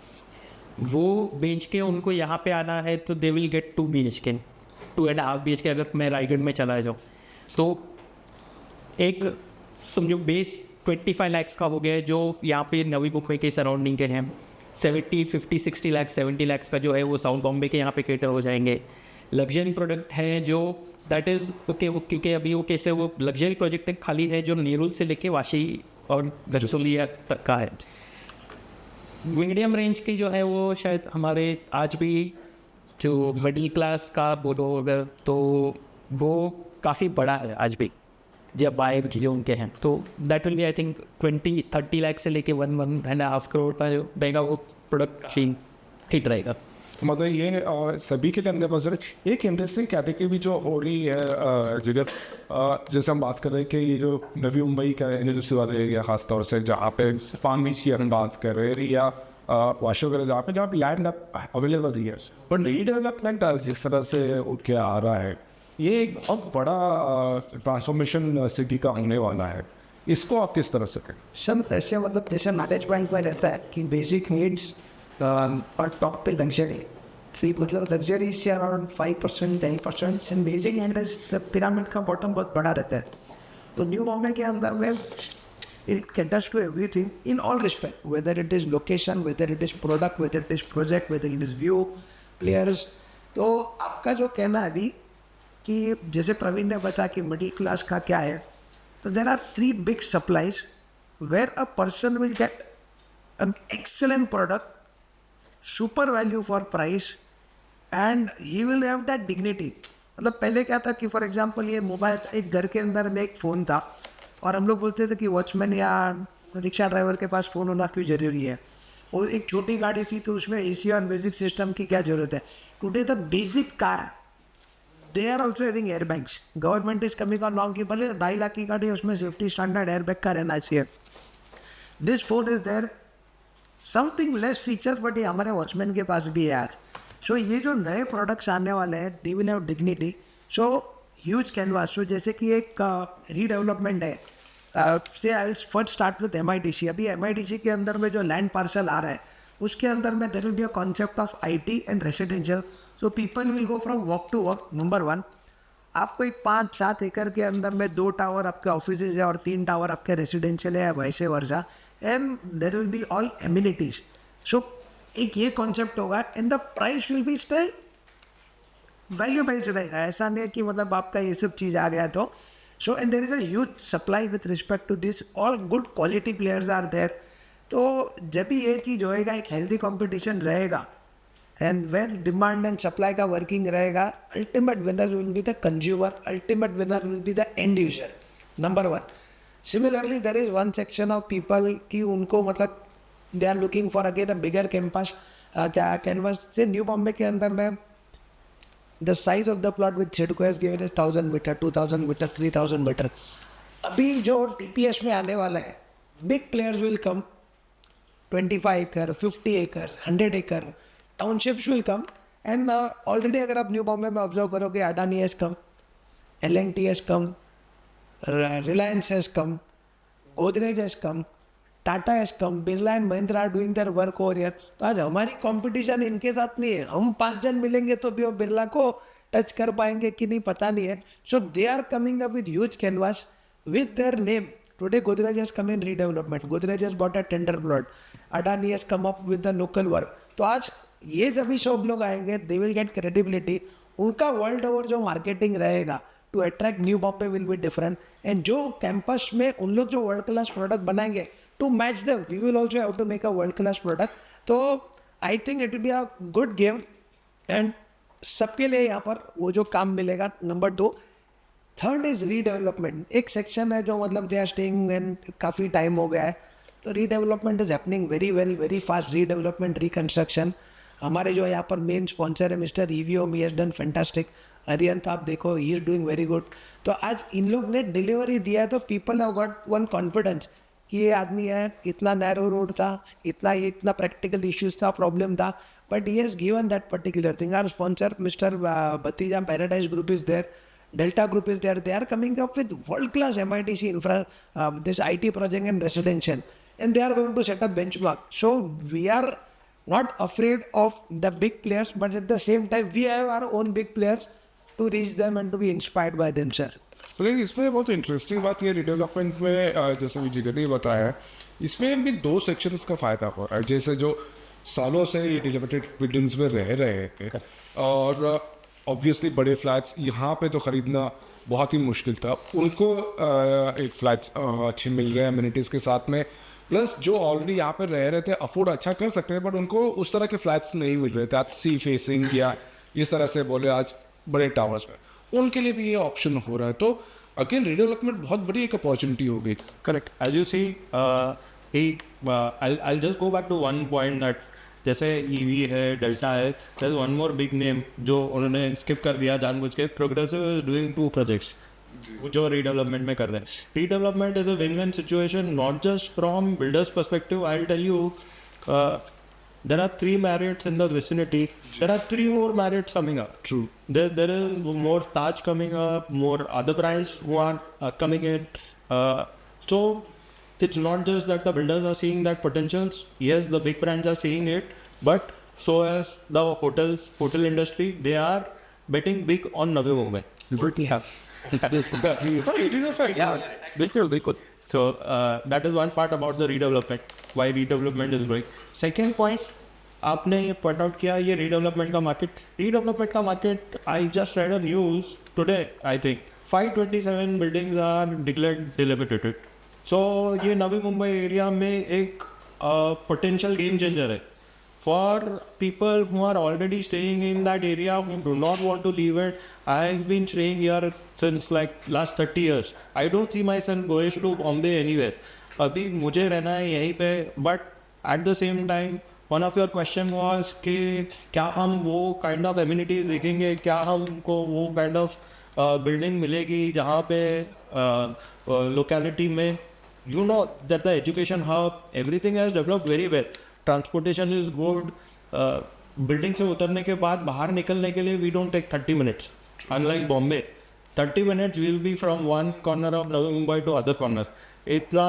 वो बेच के उनको यहाँ पे आना है तो दे विल गेट 2 BHK 2.5 BHK। अगर मैं रायगढ़ में चला जाऊँ तो एक समझो बेस 25 लाख का हो गया है, जो यहाँ पे नवी मुंबई के सराउंडिंग के हैं। 50-60 लाख 70 लाख का जो है वो साउथ बॉम्बे के यहाँ पे कैटर हो जाएंगे। लग्जरी प्रोडक्ट हैं जो दैट इज़ ओके, क्योंकि अभी वो कैसे वो लग्जरी प्रोजेक्ट खाली है जो नेरुल से लेके वाशी और गरसोलिया तक का है। मीडियम रेंज की जो है वो शायद हमारे आज भी जो मिडिल क्लास का बोलो अगर, तो वो काफ़ी बड़ा है आज भी जब बायर जो उनके हैं, तो that will be I think 20-30 lakh से लेके 1.5 करोड़ का जो रहेगा वो प्रोडक्ट काफ़ी हिट रहेगा। मतलब ये सभी के अंदर मजर एक इंडस्ट्री कैटेगरी भी जो हो रही है जिगर, जैसे हम बात कर रहे हैं कि ये जो नवी मुंबई का इंडस्ट्री वाला एरिया खासतौर से जहाँ पे फार्म बीच की हम बात कर रहे हैं या वाशो वगैरह जहाँ पे लैंड अवेलेबल है, बट रीडेवलपमेंट जिस तरह से उठ के आ रहा है, ये एक बहुत बड़ा ट्रांसफॉर्मेशन सिटी का होने वाला है। इसको आप किस तरह से करें? सब ऐसे मतलब जैसे मैनेजमेंट में रहता है कि बेसिक नीड्स और टॉप पे लग्जरी, फिर मतलब लग्जरी से around 5% 10% and basic needs pyramid का बॉटम बहुत बड़ा रहता है। तो न्यू बॉम्बे के अंदर में it caters to everything in all respect, whether it is location, whether it is product, whether it is project, whether it is view, players. तो आपका जो कहना है अभी कि जैसे प्रवीण ने बताया कि मिडिल क्लास का क्या है, तो there are 3 big supplies where a person will get an excellent product, super value for price, and he will have that dignity. मतलब पहले क्या था कि फॉर एग्जांपल ये मोबाइल एक घर के अंदर में एक फ़ोन था और हम लोग बोलते थे कि वॉचमैन या रिक्शा ड्राइवर के पास फ़ोन होना क्यों ज़रूरी है, और एक छोटी गाड़ी थी तो उसमें AC और म्यूजिक सिस्टम की क्या ज़रूरत है। Today the basic car they are also having air bags. Government is coming on long की भले 2.5 लाख की गाड़ी है उसमें सेफ्टी स्टैंडर्ड एयर बैग का रहना चाहिए। This phone is there, something less features but ये हमारे वॉचमैन के पास भी है आज। सो ये जो नए प्रोडक्ट्स आने वाले हैं they will have dignity. So huge canvas, so जैसे कि एक रीडेवलपमेंट है say I first start with MIDC। अभी MIDC के अंदर में जो लैंड पार्सल आ रहा है उसके अंदर में there will be a concept of IT and residential. So people will go from work to work. Number 1, आपको एक 5-7 एकड़ के अंदर में 2 टावर आपके ऑफिस है और 3 टावर आपके रेसिडेंशियल है, वैसे Varsha, and there will be all amenities. So एक ये कॉन्सेप्ट होगा and the price will be still value based रहेगा। ऐसा नहीं है कि मतलब आपका ये सब चीज़ आ गया तो। So and there is a huge supply with respect to this, all good quality players are there. तो जब भी ये चीज़ होएगा एक हेल्दी कॉम्पिटिशन रहेगा and when demand and supply का वर्किंग रहेगा, ultimate winner will be the consumer, ultimate winner will be the end user. Number 1। Similarly, there is one section of people कि उनको मतलब they are looking for again a bigger campus. क्या canvas से new Bombay के अंदर में the size of the plot which CIDCO has given is 1000 meter, 2000 meter, 3000 meter. अभी जो TPS में आने वाला है, big players will come, 25 acre, 50 acres, 100 acre, townships will come, and already अगर आप न्यू बॉम्बे में ऑब्जर्व करोगे, Adani has come, L&T has come, Reliance has come, Godrej has come, Tata has come, Birla and Mahindra are doing their work over here. तो आज हमारी competition इनके साथ नहीं है. हम 5 जन मिलेंगे तो भी वो बिरला को टच कर पाएंगे कि नहीं पता नहीं है. So they are coming up with huge canvas with their name. Today Godrej has come in redevelopment, Godrej has bought a tender plot, Adani has come up with the local work. तो आज ये जब भी सब लोग आएंगे दे विल गेट क्रेडिबिलिटी. उनका world over जो मार्केटिंग रहेगा to attract new Bombay will be different. And जो कैंपस में उन लोग जो वर्ल्ड क्लास प्रोडक्ट बनाएंगे to match them, we will also have to make a world class product. तो I think it will be a good game and सबके लिए यहाँ पर वो जो काम मिलेगा. Number 2, third is redevelopment. एक सेक्शन है जो मतलब दे आर स्टेइंग एंड काफ़ी टाइम हो गया है. तो redevelopment is happening very well, very fast. Redevelopment, reconstruction. हमारे जो यहाँ पर मेन स्पॉन्सर है mister EVOM, he has done fantastic. Arihant आप देखो, he is doing very good. तो आज इन लोग ने डिलीवरी दिया है तो people have got one confidence कि ये आदमी है, इतना नैरो रोड था, इतना प्रैक्टिकल इश्यूज था, प्रॉब्लम था, but he has given that particular thing. Our sponsor mister भतीजा paradise group is there, Delta Group is there. They are coming up with world-class MITC infra, this IT project and residential, and they are going to set up benchmark. So we are not afraid of the big players, but at the same time we have our own big players to reach them and to be inspired by them, sir. तो लेकिन इसमें बहुत interesting बात ये redevelopment में जैसे विजय ने बताया है, इसमें भी 2 सेक्शंस का फ़ायदा हो रहा है. जैसे जो सालों से ये डिलिमिटेड बिल्डिंग्स में रह रहे थे और ऑब्वियसली बड़े फ्लैट्स यहाँ पे तो ख़रीदना बहुत ही मुश्किल था, उनको एक फ्लैट अच्छे मिल रहे हैं अम्यूनिटीज़ के साथ में. प्लस जो ऑलरेडी यहाँ पे रह रहे थे अफोर्ड अच्छा कर सकते हैं, बट उनको उस तरह के फ्लैट्स नहीं मिल रहे थे. आज सी फेसिंग या इस तरह से बोले आज बड़े टावर्स में, उनके लिए भी ये ऑप्शन हो रहा है. तो अगेन रीडेवलपमेंट बहुत बड़ी एक अपॉर्चुनिटी हो गई. Correct. As you see, I'll just go back to one point that जैसे EV है, डेल्टा है, there's one more big name जो उन्होंने स्किप कर दिया जानबूझ के. प्रोग्रेसिव इज डूइंग 2 प्रोजेक्ट्स जो रीडेवलपमेंट में कर रहे हैं. Redevelopment is a win win situation, not just from builders perspective. I will tell you, there are 3 Marriotts in the vicinity. There are 3 more Marriotts coming up. True. There is more Taj coming up, more other brands who are coming in. So it's not just that the builders are seeing that potentials. Yes, the big brands are seeing it, but so as the hotel industry, they are betting big on Navi Mumbai. It is a fact. Yeah, बिल्कुल. So that is one part about the redevelopment, why redevelopment is growing. Second point, आपने ये point out किया ये redevelopment का market. I just read a news today, I think 527 buildings are declared delimited. So ये Navi Mumbai area में एक potential game changer है for people who are already staying in that area, who do not want to leave it. I've been staying here since like last 30 years. I don't see myself going to Bombay anywhere. अभी मुझे रहना है यहीं पे. But at the same time, one of your question was कि क्या हम वो kind of amenities देखेंगे, क्या हमको वो kind of building मिलेगी जहाँ पे locality में, you know that the education hub, everything has developed very well. Transportation is good. Building से उतरने के बाद बाहर निकलने के लिए we don't take 30 minutes. Unlike Bombay, 30 minutes will be from one corner of Navi Mumbai to other corner. इतना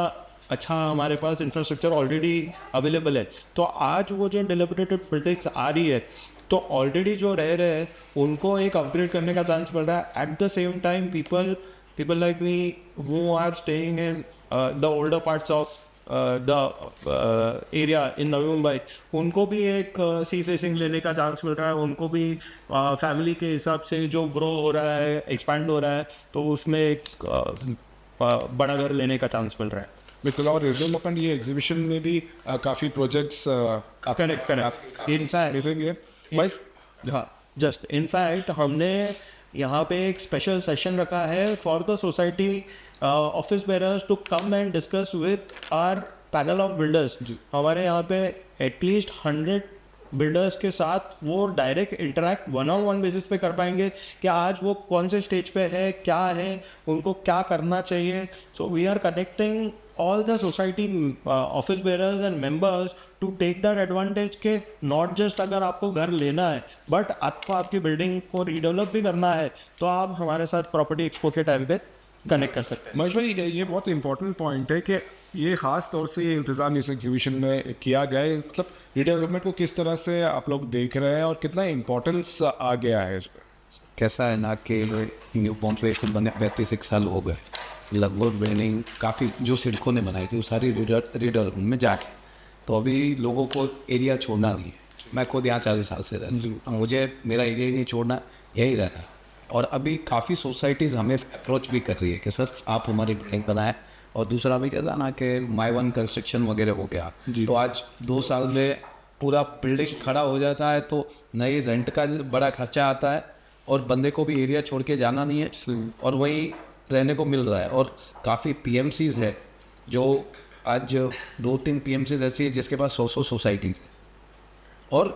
अच्छा हमारे पास इंफ्रास्ट्रक्चर ऑलरेडी अवेलेबल है. तो आज वो जो डिलिमिटेड बिल्डिंग्स आ रही है तो ऑलरेडी जो रह रहे हैं उनको एक अपग्रेड करने का चांस मिल रहा है. At the same time people like me who are staying in the older parts of the area in Navi Mumbai, उनको भी एक सी फेसिंग लेने का चांस मिल रहा है. उनको भी फैमिली के हिसाब से जो ग्रो हो रहा है, एक्सपैंड हो रहा है, तो उसमें एक बड़ा घर लेने का चांस मिल रहा है. बिल्कुल. और डेवलपमेंट ये एग्जीबिशन में भी काफ़ी प्रोजेक्ट्स करेक्ट. हाँ, जस्ट इनफैक्ट हमने यहाँ पे एक स्पेशल सेशन रखा है for the society office bearers to come and discuss with our panel of builders. हमारे यहाँ पे एटलीस्ट 100 बिल्डर्स के साथ वो डायरेक्ट इंटरेक्ट 1-on-1 बेसिस पे कर पाएंगे कि आज वो कौन से स्टेज पे है, क्या है, उनको क्या करना चाहिए। So we are connecting all the society office bearers and members to take that advantage के नॉट जस्ट अगर आपको घर लेना है बट आपको आपकी बिल्डिंग को रीडेवलप भी करना है तो आप हमारे साथ प्रॉपर्टी एक्सपो के टाइम पे कनेक्ट कर सकते हैं। महेश भाई, ये बहुत इंपॉर्टेंट पॉइंट है कि ये खास तौर से ये इंतज़ाम इस एग्जीबिशन में किया गया है। मतलब रीडेवलपमेंट को किस तरह से आप लोग देख रहे हैं और कितना इम्पोर्टेंस आ गया है इस पर? कैसा है ना कि न्यू पॉइंट पे बने 35 साल हो गए, लगभग बिल्डिंग काफ़ी जो सिडको ने बनाई थी वो सारी रीडेवलपमेंट में जाके, तो अभी लोगों को एरिया छोड़ना नहीं है। मैं खुद यहाँ 40 साल से रहता हूँ, मुझे मेरा एरिया ही नहीं छोड़ना, यही रहना है। और अभी काफ़ी सोसाइटीज़ हमें अप्रोच भी कर रही है कि सर आप हमारी बिल्डिंग बनाएं। और दूसरा भी कहता ना कि माई-वन कंस्ट्रक्शन वगैरह हो गया, तो आज 2 साल में पूरा बिल्डिंग खड़ा हो जाता है, तो नई रेंट का बड़ा खर्चा आता है और बंदे को भी एरिया छोड़ के जाना नहीं है और वहीं रहने को मिल रहा है। और काफ़ी PMCs है जो आज 2-3 PMCs ऐसी है जिसके पास 100 सोसाइटीज़ है और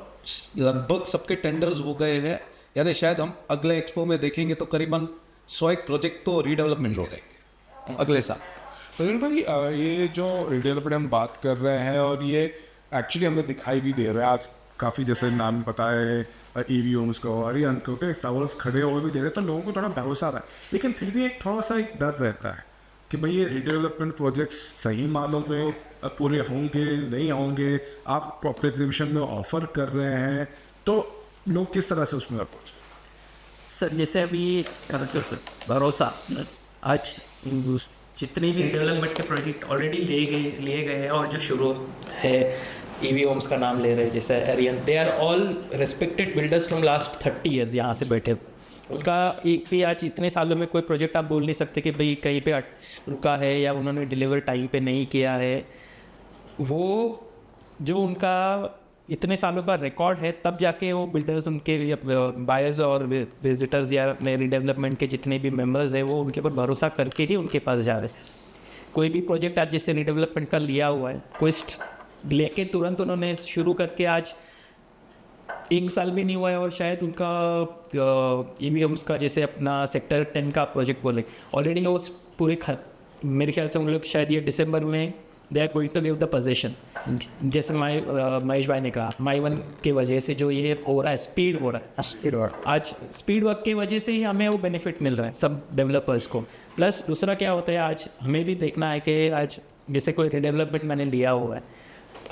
लगभग सबके टेंडर्स हो गए हैं। यानी शायद हम अगले एक्सपो में देखेंगे तो करीबन 101 प्रोजेक्ट तो रीडेवलपमेंट हो रहेंगे अगले साल। प्रवीण भाई, ये जो रीडेवलपमेंट हम बात कर रहे हैं और ये एक्चुअली हमें दिखाई भी दे रहा है आज, काफ़ी जैसे नाम पता है EVOs को और ये उनको पे फ्लावर्स खड़े हुए भी दे रहे हैं, तो लोगों को थोड़ा भरोसा रहा है। लेकिन फिर भी एक थोड़ा सा एक डर रहता है कि भाई ये रीडेवलपमेंट प्रोजेक्ट्स सही मानों में पूरे होंगे नहीं होंगे, आप प्रॉपर एग्जीबिशन में ऑफर कर रहे हैं तो लोग किस तरह से उसमें अप्रोच? सर जैसे अभी भरोसा, आज जितने भी डेवलपमेंट के प्रोजेक्ट ऑलरेडी लिए गए हैं और जो शुरू है EVOs का नाम ले रहे हैं जैसे एरियन, they are all respected builders from last 30 years यहाँ से बैठे। उनका एक भी आज इतने सालों में कोई प्रोजेक्ट आप बोल नहीं सकते कि भाई कहीं पे रुका है या उन्होंने डिलीवर टाइम पे नहीं किया है। वो जो उनका इतने सालों का रिकॉर्ड है, तब जाके वो बिल्डर्स उनके बायर्स और विजिटर्स या अपने रीडेवलपमेंट के जितने भी मेंबर्स हैं वो उनके ऊपर भरोसा करके ही उनके पास जा रहे हैं। कोई भी प्रोजेक्ट आज जैसे रीडेवलपमेंट का लिया हुआ है, कोई लेके तुरंत उन्होंने शुरू करके आज 1 साल भी नहीं हुआ है और शायद उनका EVOs का जैसे अपना सेक्टर 10 का प्रोजेक्ट बोले ऑलरेडी वो पूरे मेरे ख्याल से उन लोग शायद ये दिसंबर में they are going to give the position. जैसे महेश भाई ने कहा माई-वन की वजह से जो ये हो रहा है, स्पीड हो रहा है, आज स्पीड वर्क की वजह से ही हमें वो बेनिफिट मिल रहा है सब डेवलपर्स को। प्लस दूसरा क्या होता है, आज हमें भी देखना है कि आज जैसे कोई रीडेवलपमेंट मैंने लिया हुआ है,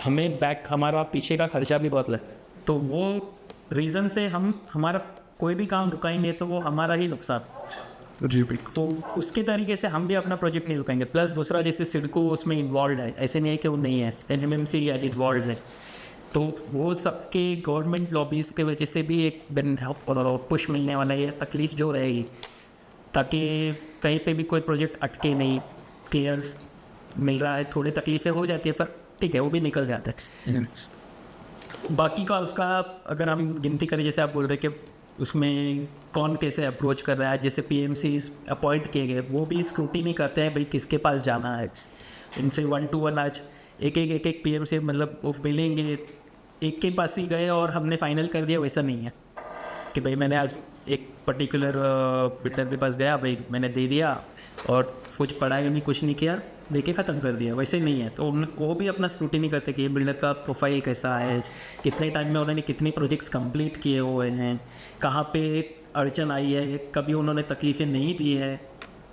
हमें हमारा पीछे का खर्चा भी बहुत लगता है, तो वो रीज़न से हमारा कोई भी काम रुकाएंगे तो वो हमारा ही नुकसान। जी बिल्कुल। तो उसके तरीके से हम भी अपना प्रोजेक्ट नहीं रुकाएंगे। प्लस दूसरा जैसे सिडको उसमें इन्वॉल्व है, ऐसे नहीं है कि वो नहीं है, NMMC आज इन्वॉल्व है, तो वो सबके गवर्नमेंट लॉबीज़ के वजह से भी एक पुश मिलने वाला है, तकलीफ जो रहेगी, ताकि कहीं पे भी कोई प्रोजेक्ट अटके नहीं। क्लियर्स मिल रहा है, थोड़ी तकलीफ़ें हो जाती है पर ठीक है वो भी निकल जाता है। बाकी का उसका अगर हम गिनती करें, जैसे आप बोल रहे कि उसमें कौन कैसे अप्रोच कर रहा है, जैसे PMCs अपॉइंट किए गए वो भी स्क्रूटिनी करते हैं भाई किसके पास जाना है। इनसे 1 to 1 आज एक PMC मतलब वो मिलेंगे, एक के पास ही गए और हमने फाइनल कर दिया, वैसा नहीं है कि भाई मैंने आज एक पर्टिकुलर बिल्डर के पास गया, भाई मैंने दे दिया और कुछ पढ़ाई नहीं, कुछ नहीं किया, देके ख़त्म कर दिया, वैसे नहीं है। तो वो भी अपना स्क्रूटिनी करते कि ये बिल्डर का प्रोफाइल कैसा है, कितने टाइम में उन्होंने कितने प्रोजेक्ट्स कंप्लीट किए हुए हैं, कहाँ पे अड़चन आई है, कभी उन्होंने तकलीफ़ें नहीं दी है,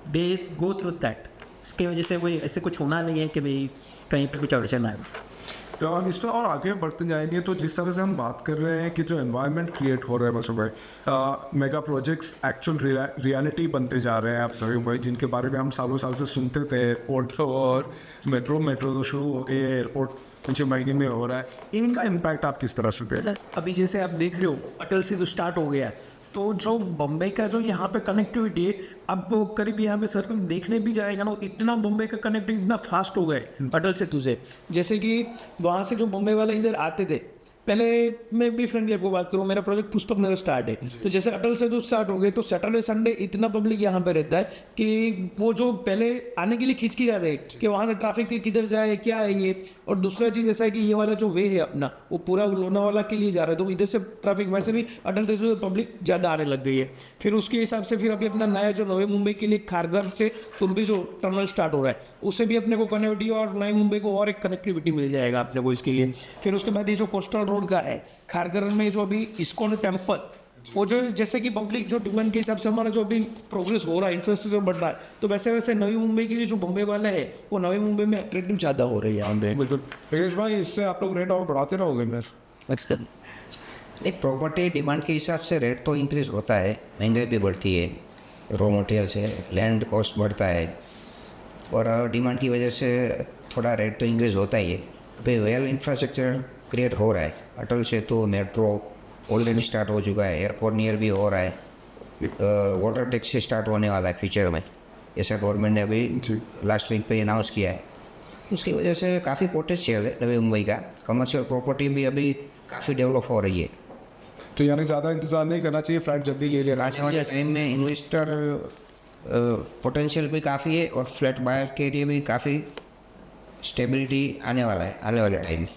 दे गो थ्रू दैट। उसकी वजह से कोई ऐसे कुछ होना नहीं है कि भाई कहीं पे कुछ अड़चन आए। तो हम इस पर और आगे बढ़ते जाएंगे तो जिस तरह से हम बात कर रहे हैं कि जो एनवायरनमेंट क्रिएट हो रहा है मसूद भाई, मेगा प्रोजेक्ट्स एक्चुअल रियलिटी बनते जा रहे हैं आप सभी भाई, जिनके बारे में हम सालों साल से सुनते थे। एयरपोर्ट और मेट्रो तो शुरू हो गई है, एयरपोर्ट कुछ महीने में हो रहा है, इनका इम्पैक्ट आप किस तरह से देख रहे हैं? अभी जैसे आप देख रहे हो अटल से तो स्टार्ट हो गया, तो जो बम्बई का जो यहाँ पे कनेक्टिविटी है, अब वो करीब यहाँ पे सर देखने भी जाएगा ना, इतना बम्बई का कनेक्टिविटी इतना फास्ट हो गए अटल से तुझे, जैसे कि वहाँ से जो बम्बई वाले इधर आते थे पहले मैं भी फ्रेंडली आपको बात करूँ, मेरा प्रोजेक्ट पुष्पक नगर स्टार्ट है, तो जैसे अटल से जो स्टार्ट हो गए तो सैटरडे संडे इतना पब्लिक यहाँ पे रहता है कि वो जो पहले आने के लिए खींच की जाते हैं कि वहाँ से ट्रैफिक किधर जाए क्या है ये, और दूसरा चीज़ ऐसा है कि ये वाला जो वे है अपना वो पूरा लोनावाला के लिए जा रहा है, तो इधर से ट्रैफिक वैसे भी अटल से पब्लिक ज़्यादा आने लग गई है। फिर उसके हिसाब से फिर अभी अपना नया जो नवी मुंबई के लिए खारघर से तुर्बी जो टनल स्टार्ट हो रहा है उससे भी अपने को कनेक्टिविटी और नई मुंबई को और एक कनेक्टिविटी मिल जाएगा अपने को इसके लिए। फिर उसके बाद ये जो कोस्टल रोड का है खारघर में जो अभी इस्कॉन टेम्पल, वो जो जैसे कि पब्लिक जो डिमांड के हिसाब से हमारा जो अभी प्रोग्रेस हो रहा है, इंफ्रास्ट्रक्चर बढ़ रहा है, तो वैसे वैसे नवी मुंबई के लिए जो बॉम्बे वाला है वो नवी मुंबई में अट्रैक्टिव ज़्यादा हो रही है यहाँ पे। बिल्कुल योगेश भाई, इससे आप लोग रेट और बढ़ाते रहोगे फिर? नहीं, प्रॉपर्टी डिमांड के हिसाब से रेट तो इंक्रीज होता है, महंगाई भी बढ़ती है, रॉ मटेरियल से लैंड कॉस्ट बढ़ता है और डिमांड की वजह से थोड़ा रेट तो इंक्रीज होता ही है। अभी वेल इंफ्रास्ट्रक्चर क्रिएट हो रहा है, अटल से तो मेट्रो ऑलरेडी स्टार्ट हो चुका है, एयरपोर्ट नियर भी हो रहा है, वाटर टैक्सी स्टार्ट होने वाला है फ्यूचर में, ऐसा गवर्नमेंट ने अभी लास्ट वीक पे अनाउंस किया है। उसकी वजह से काफ़ी पोटेंशियल है नवी मुंबई का, कमर्शियल प्रॉपर्टी भी अभी काफ़ी डेवलप हो रही है। तो यानी ज़्यादा इंतजार नहीं करना चाहिए, फ्लैट जल्दी ले लेना आने वाले टाइम में इन्वेस्टर पोटेंशियल भी काफ़ी है और फ्लैट बायर के लिए भी काफ़ी स्टेबिलिटी आने वाला है आने वाले टाइम में।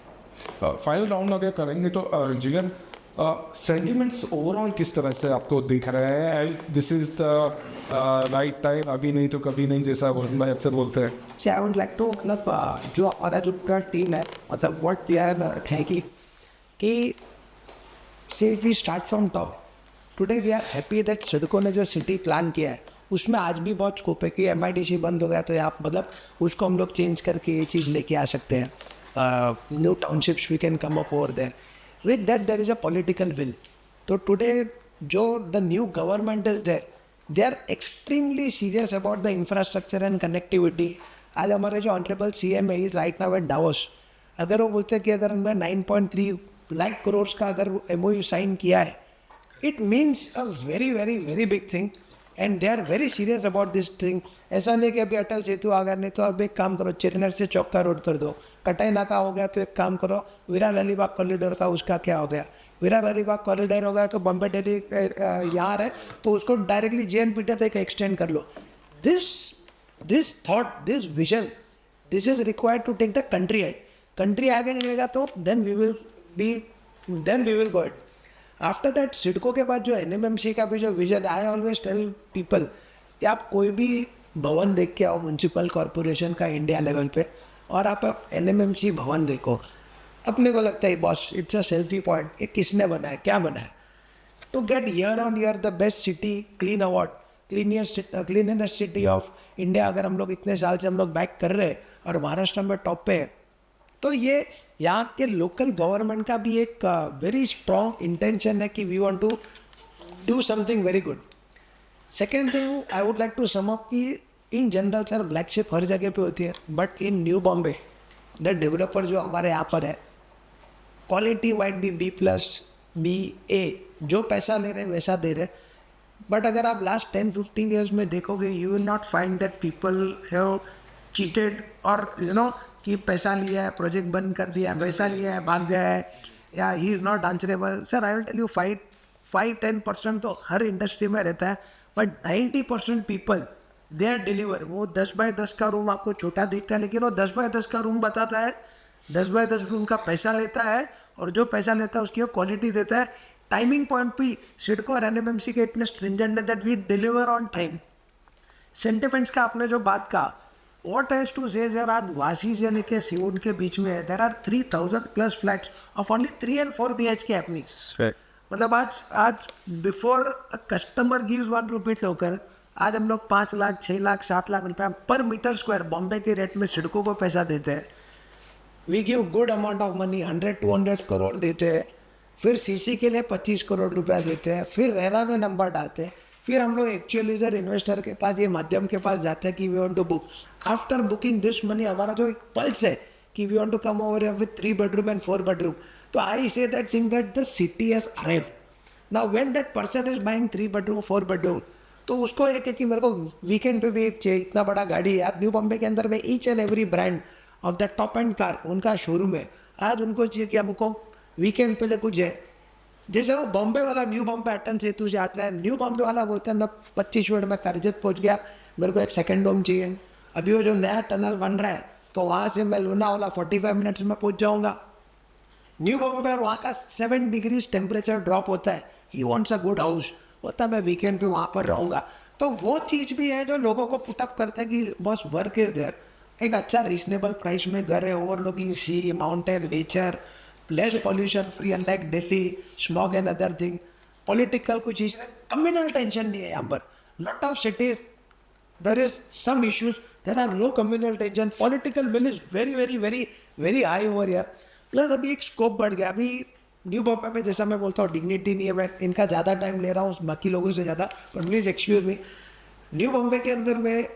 फाइनल राउंड अगर करेंगे तो जिगन, सेंटिमेंट्स ओवरऑल किस तरह से आपको दिख रहे हैं? This is the right time, अभी नहीं तो कभी नहीं, जैसा वरुण भाई अक्सर बोलते हैं। So I would like to मतलब जो हमारा जो पूरा टीम है मतलब what we are है कि say we start from top. Today we are happy that CIDCO ने जो सिटी प्लान किया है उसमें आज भी बहुत स्कोप है कि MIDC बंद हो गया तो आप मतलब उसको हम लोग चेंज करके ये चीज़ लेके आ सकते हैं। New townships we can come up over there, with that there is a political will. तो टुडे जो the new government is there, they are extremely serious about the infrastructure and connectivity. आज हमारे जो ऑनरेबल CM है is right now at Davos, अगर वो बोलते हैं कि अगर हमने 9.3 लाख करोड़ का अगर MOU साइन किया है, it means a very very very big thing and they are very serious about this thing. ऐसा नहीं कि अभी अटल सेतु आ गया, नहीं तो अब एक काम करो चेन्नई से चौका रोड कर दो, कटाई नाका हो गया तो एक काम करो विरार अलीबाग कॉरिडोर का उसका क्या हो गया, विरार अलीबाग कॉरिडोर हो गया तो बॉम्बे दिल्ली यहाँ है तो उसको डायरेक्टली JNPT तक एक्सटेंड कर लो। This thought, this vision, this is required to take the country head. Country आगे निकलेगा तो then we will go it. After that CIDCO के बाद जो NMMC का भी जो vision, I always tell people कि आप कोई भी भवन देख के आओ म्यूनसिपल कॉरपोरेशन का इंडिया लेवल पे और आप NMMC भवन देखो, अपने को लगता है boss it's a selfie point, ये किसने बनाया क्या बनाया। To get year on year the best city clean award, cleanest city of India, अगर हम लोग इतने साल से हम लोग बैक कर रहे हैं और महाराष्ट्र में टॉप पे है, तो ये यहाँ के लोकल गवर्नमेंट का भी एक वेरी स्ट्रॉन्ग इंटेंशन है कि we want to do something very good. Second thing I would like to sum up कि in general sir black sheep हर जगह पे होती है, but in new Bombay the developer जो हमारे यहाँ पर है क्वालिटी वाइट भी B+, BA, जो पैसा ले रहे हैं वैसा दे रहे, बट अगर आप लास्ट 10-15 ईयर्स में देखोगे you will not find that people have cheated और यू नो कि पैसा लिया है प्रोजेक्ट बंद कर दिया, पैसा लिया है भाग गया है, या he is not answerable. Sir I will tell you 5-10% तो हर इंडस्ट्री में रहता है, but 90% people they are deliver. वो 10x10 का रूम आपको छोटा दिखता है लेकिन वो 10x10 का रूम बताता है, 10x10 रूम का पैसा लेता है और जो पैसा लेता है उसकी वो क्वालिटी देता है। टाइमिंग पॉइंट भी सिडको और NMMC के इतने स्ट्रिंजेंट है that we deliver on time. Sentiments का आपने जो बात कहा, What has to say sir, आज वाशी से लेके सिउन के बीच में there are 3000+ flats of only 3 and 4 BHK happening. मतलब आज before customer gives 1 rupee token, आज हम लोग 5 लाख 6 लाख 7 लाख रुपया पर मीटर स्क्वायर बॉम्बे के रेट में सिडको को पैसा देते हैं। We give good amount of money, 100-200 crore देते हैं, फिर CC के लिए 25 करोड़ रुपया देते हैं, फिर रेरा में नंबर डालते हैं, फिर हम लोग एक्चुअली सर इन्वेस्टर के पास, ये माध्यम के पास जाते हैं कि we want to book. After booking this money हमारा जो एक पल्स है कि we want to come over with 3 bedroom and 4 bedroom, तो I say that think that the city has arrived now. When that person is buying 3 bedroom 4 bedroom, तो उसको एक है कि मेरे को वीकेंड पे भी एक चाहिए, इतना बड़ा गाड़ी है। आज न्यू बॉम्बे के अंदर में each and every brand of the top and car उनका शोरूम है। आज उनको चाहिए कि हमको वीकेंड पे कुछ है, जैसे वो बॉम्बे वाला न्यू बॉम्बे अटन सेतु से आता है, न्यू बॉम्बे वाला बोलते हैं मैं 25 मिनट में करजत पहुंच गया, मेरे को एक सेकंड होम चाहिए। अभी वो जो नया टनल बन रहा है तो वहाँ से मैं लोनावाला 45 मिनट्स में पहुंच जाऊँगा। न्यू बॉम्बे और वहाँ का 7 डिग्रीज टेम्परेचर ड्रॉप होता है। He wants a good house, होता मैं वीकेंड पे वहाँ पर रहूँगा। तो वो चीज़ भी है जो लोगों को पुटअप करता है कि बॉस वर्क इज देयर, एक अच्छा रीजनेबल प्राइस में घर है, overlooking sea, mountain, nature, less pollution free, unlike Delhi, smog and other thing. Political कुछ चीज़ नहीं, कम्युनल टेंशन नहीं है यहाँ पर। Lot of cities there is some issues, there are no communal tension, political will is very high over here। Plus अभी एक scope बढ़ गया। अभी न्यू बॉम्बे में जैसा मैं बोलता हूँ डिग्निटी नहीं है, मैं इनका ज़्यादा टाइम ले रहा हूँ बाकी लोगों से ज़्यादा, पर please excuse me. New Bombay के अंदर में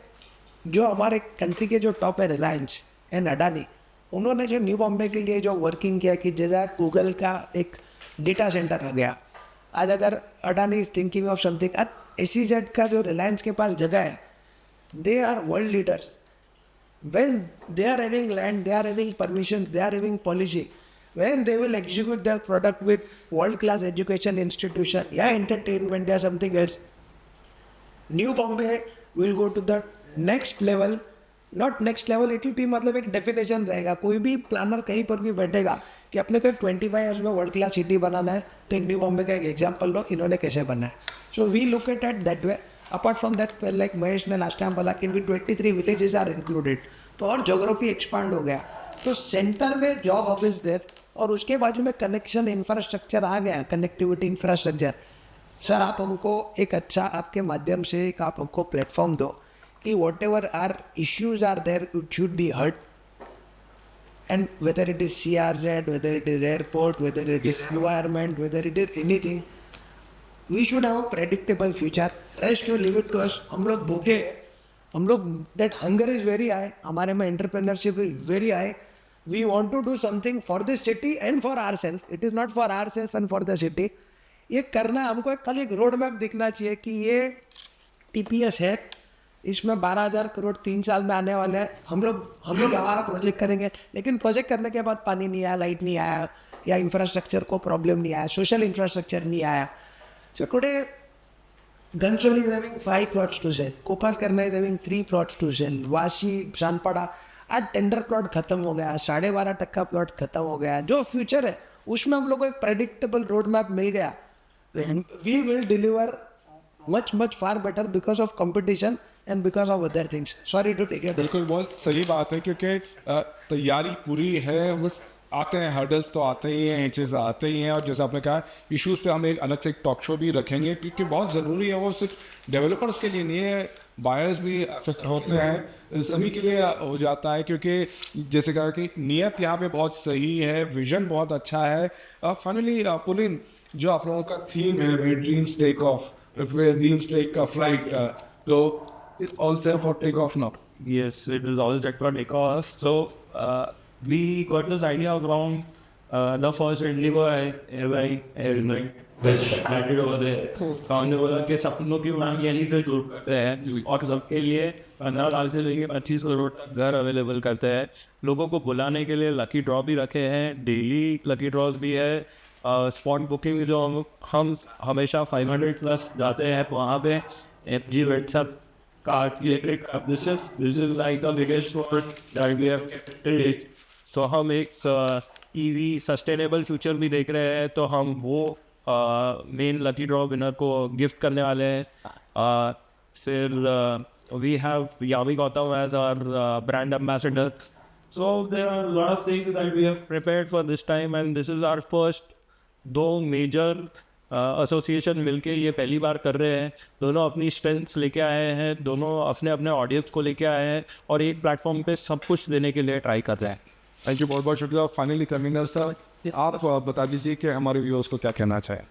जो हमारे कंट्री के जो टॉप है रिलायंस एंड अडानी, उन्होंने जो न्यू बॉम्बे के लिए जो वर्किंग किया कि जैसा गूगल का एक डेटा सेंटर आ गया, आज अगर Adani is thinking of something, आज SEZ का जो रिलायंस के पास जगह है, they are world leaders. When they are having land, they are having permissions, they are having policy. When they will execute their product with world-class education institution, entertainment, something else, New Bombay will go to the next level. Not next level, it will be मतलब एक definition रहेगा। कोई भी planner कहीं पर भी बैठेगा कि अपने को 25 ईयर्स में वर्ल्ड क्लास सिटी बनाना है, तो एक न्यू बॉम्बे का एक एग्जाम्पल लो, इन्होंने कैसे बना है। So we look at that way. Apart from that, like Mahesh ने लास्ट टाइम बोला कि भी 23 विलेजेस आर इंक्लूडेड, तो और जोग्राफी एक्सपांड हो गया। तो सेंटर में जॉब हब इज देयर और उसके बाजू में कनेक्शन इंफ्रास्ट्रक्चर आ गया, कनेक्टिविटी इंफ्रास्ट्रक्चर। सर आप हमको एक अच्छा, आपके माध्यम से एक आप हमको प्लेटफॉर्म दो कि whatever are issues are there, it should be heard, and whether it is CRZ, whether it is airport, whether it is environment, whether it is anything, we should have a predictable future. Rest you leave it to us. हम लोग भूखे, हम लोग, that hunger is very high, हमारे में entrepreneurship is very high. We want to do something for this city and for our self, it is not for our self and for the city. ये करना हमको खाली एक road map दिखना चाहिए कि ये TPS है, इसमें 12,000 करोड़ 3 साल में आने वाले हैं। हम लोग हमारा प्रोजेक्ट करेंगे, लेकिन प्रोजेक्ट करने के बाद पानी नहीं आया, लाइट नहीं आया, या इंफ्रास्ट्रक्चर को प्रॉब्लम नहीं आया, सोशल इंफ्रास्ट्रक्चर नहीं आया। So today, Ghansoli is having 5 plots to sell. Koparkarna is having 3 plots to sell. Vashi, शानपड़ा, आज टेंडर प्लॉट खत्म हो गया, 12.5% प्लॉट खत्म हो गया। जो फ्यूचर है उसमें हम लोग को एक प्रेडिक्टेबल रोड मैप मिल गया। We will deliver much far better because of competition and because of other things. Sorry to take it. बिल्कुल बहुत सही बात है, क्योंकि तैयारी पूरी है, बस आते हैं हर्डल्स तो आते ही हैं, चीज़ आते ही हैं। और जैसे आपने कहा इश्यूज़ पे हम एक अलग से एक टॉक शो भी रखेंगे, क्योंकि बहुत ज़रूरी है। वो सिर्फ डेवलपर्स के लिए नहीं है, बायर्स भी अफेक्ट होते हैं, सभी के लिए हो जाता है। क्योंकि जैसे कहा कि नीयत यहाँ पे बहुत सही है, विजन बहुत अच्छा है। फाइनली पुलिन, जो आप लोगों का थीम है, where dreams take off, dreams take a flight, तो it's all set for take off now. Yes, it is all checked for takeoff. So we got this idea around the first Indigo airline landed over there. तो हमने बोला कि सपनों की उड़ान यहीं से शुरू करते हैं और सबके लिए 15 लाख से लेकर 25 करोड़ तक घर अवेलेबल करते हैं। लोगों को बुलाने के लिए लकी ड्रॉ भी रखे हैं, डेली लकी ड्रॉज भी है। स्पॉट बुकिंग जो हम हमेशा 500 प्लस जाते हैं वहाँ पे FG WhatsApp card, this is like the biggest one that we have kept. So हम एक EV सस्टेनेबल फ्यूचर भी देख रहे हैं, तो हम वो मेन लकी ड्रॉ विनर को गिफ्ट करने वाले हैं। फिर we have Yami Gautam as our brand ambassador. So there are a lot of things that we have prepared for this time, and this is our first 2 major association मिलके ये पहली बार कर रहे हैं। दोनों अपनी स्ट्रेंथ्स लेके आए हैं, दोनों अपने अपने ऑडियंस को लेके आए हैं और एक प्लेटफॉर्म पे सब कुछ देने के लिए ट्राई कर रहे हैं। थैंक यू, बहुत बहुत शुक्रिया। फाइनली कन्वीनर सर, आप बता दीजिए कि हमारे व्यूअर्स को क्या कहना चाहिए।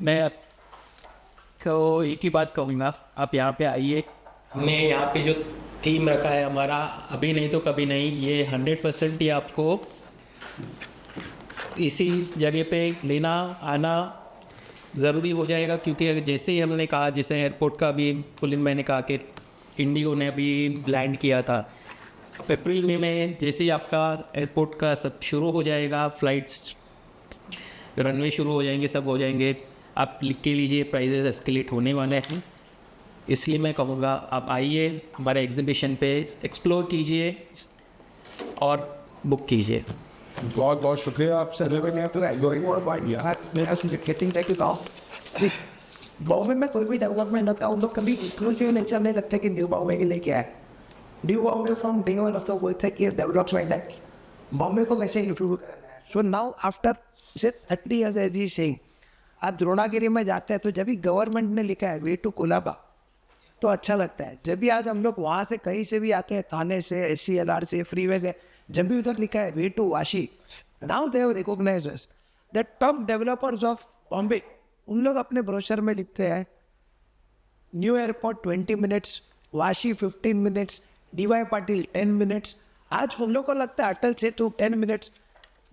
मैं तो एक ही बात कहूँगा, आप यहाँ पे आइए। हमने यहाँ पे जो थीम रखा है हमारा, अभी नहीं तो कभी नहीं, ये 100% ही आपको इसी जगह पे लेना आना ज़रूरी हो जाएगा। क्योंकि जैसे ही हमने कहा, जैसे एयरपोर्ट का भी पुलिन मैंने कहा कि इंडिगो ने अभी लैंड किया था, अब अप्रैल में जैसे ही आपका एयरपोर्ट का सब शुरू हो जाएगा, फ्लाइट्स रनवे शुरू हो जाएंगे, सब हो जाएंगे, आप लिख के लीजिए प्राइजेस एस्केलेट होने वाले हैं। इसलिए मैं कहूँगा आप आइए हमारे एग्जीबिशन पे, एक्सप्लोर कीजिए और बुक कीजिए। बहुत बहुत शुक्रिया आप सर। बॉम्बे में कोई भी डेवलपमेंट होता है उन लोग कभी इंक्लूसिव नेचर नहीं रखते कि न्यू बॉम्बे के लिए क्या है। New Bombay from day one of the बोलते हैं कि डेवलपमेंट है, बॉम्बे को कैसे इम्प्रूव करना है। सो नाउ आफ्टर से 30 ईयर्स एज ही सेइंग, आप द्रोणागिरी में जाते हैं तो जब भी गवर्नमेंट ने लिखा है वे टू कोलाबा तो अच्छा लगता है। जब भी आज हम लोग वहाँ से कहीं से भी आते हैं, थाने से, SCLR से, फ्रीवे से, जब भी उधर लिखा है way to Vashi, now they have recognised us the top developers of Bombay. उन लोग अपने ब्रोशर में लिखते हैं new airport 20 minutes, Vashi 15 minutes, DY Patil 10 minutes. आज हम लोग को लगता है अटल से to 10 minutes.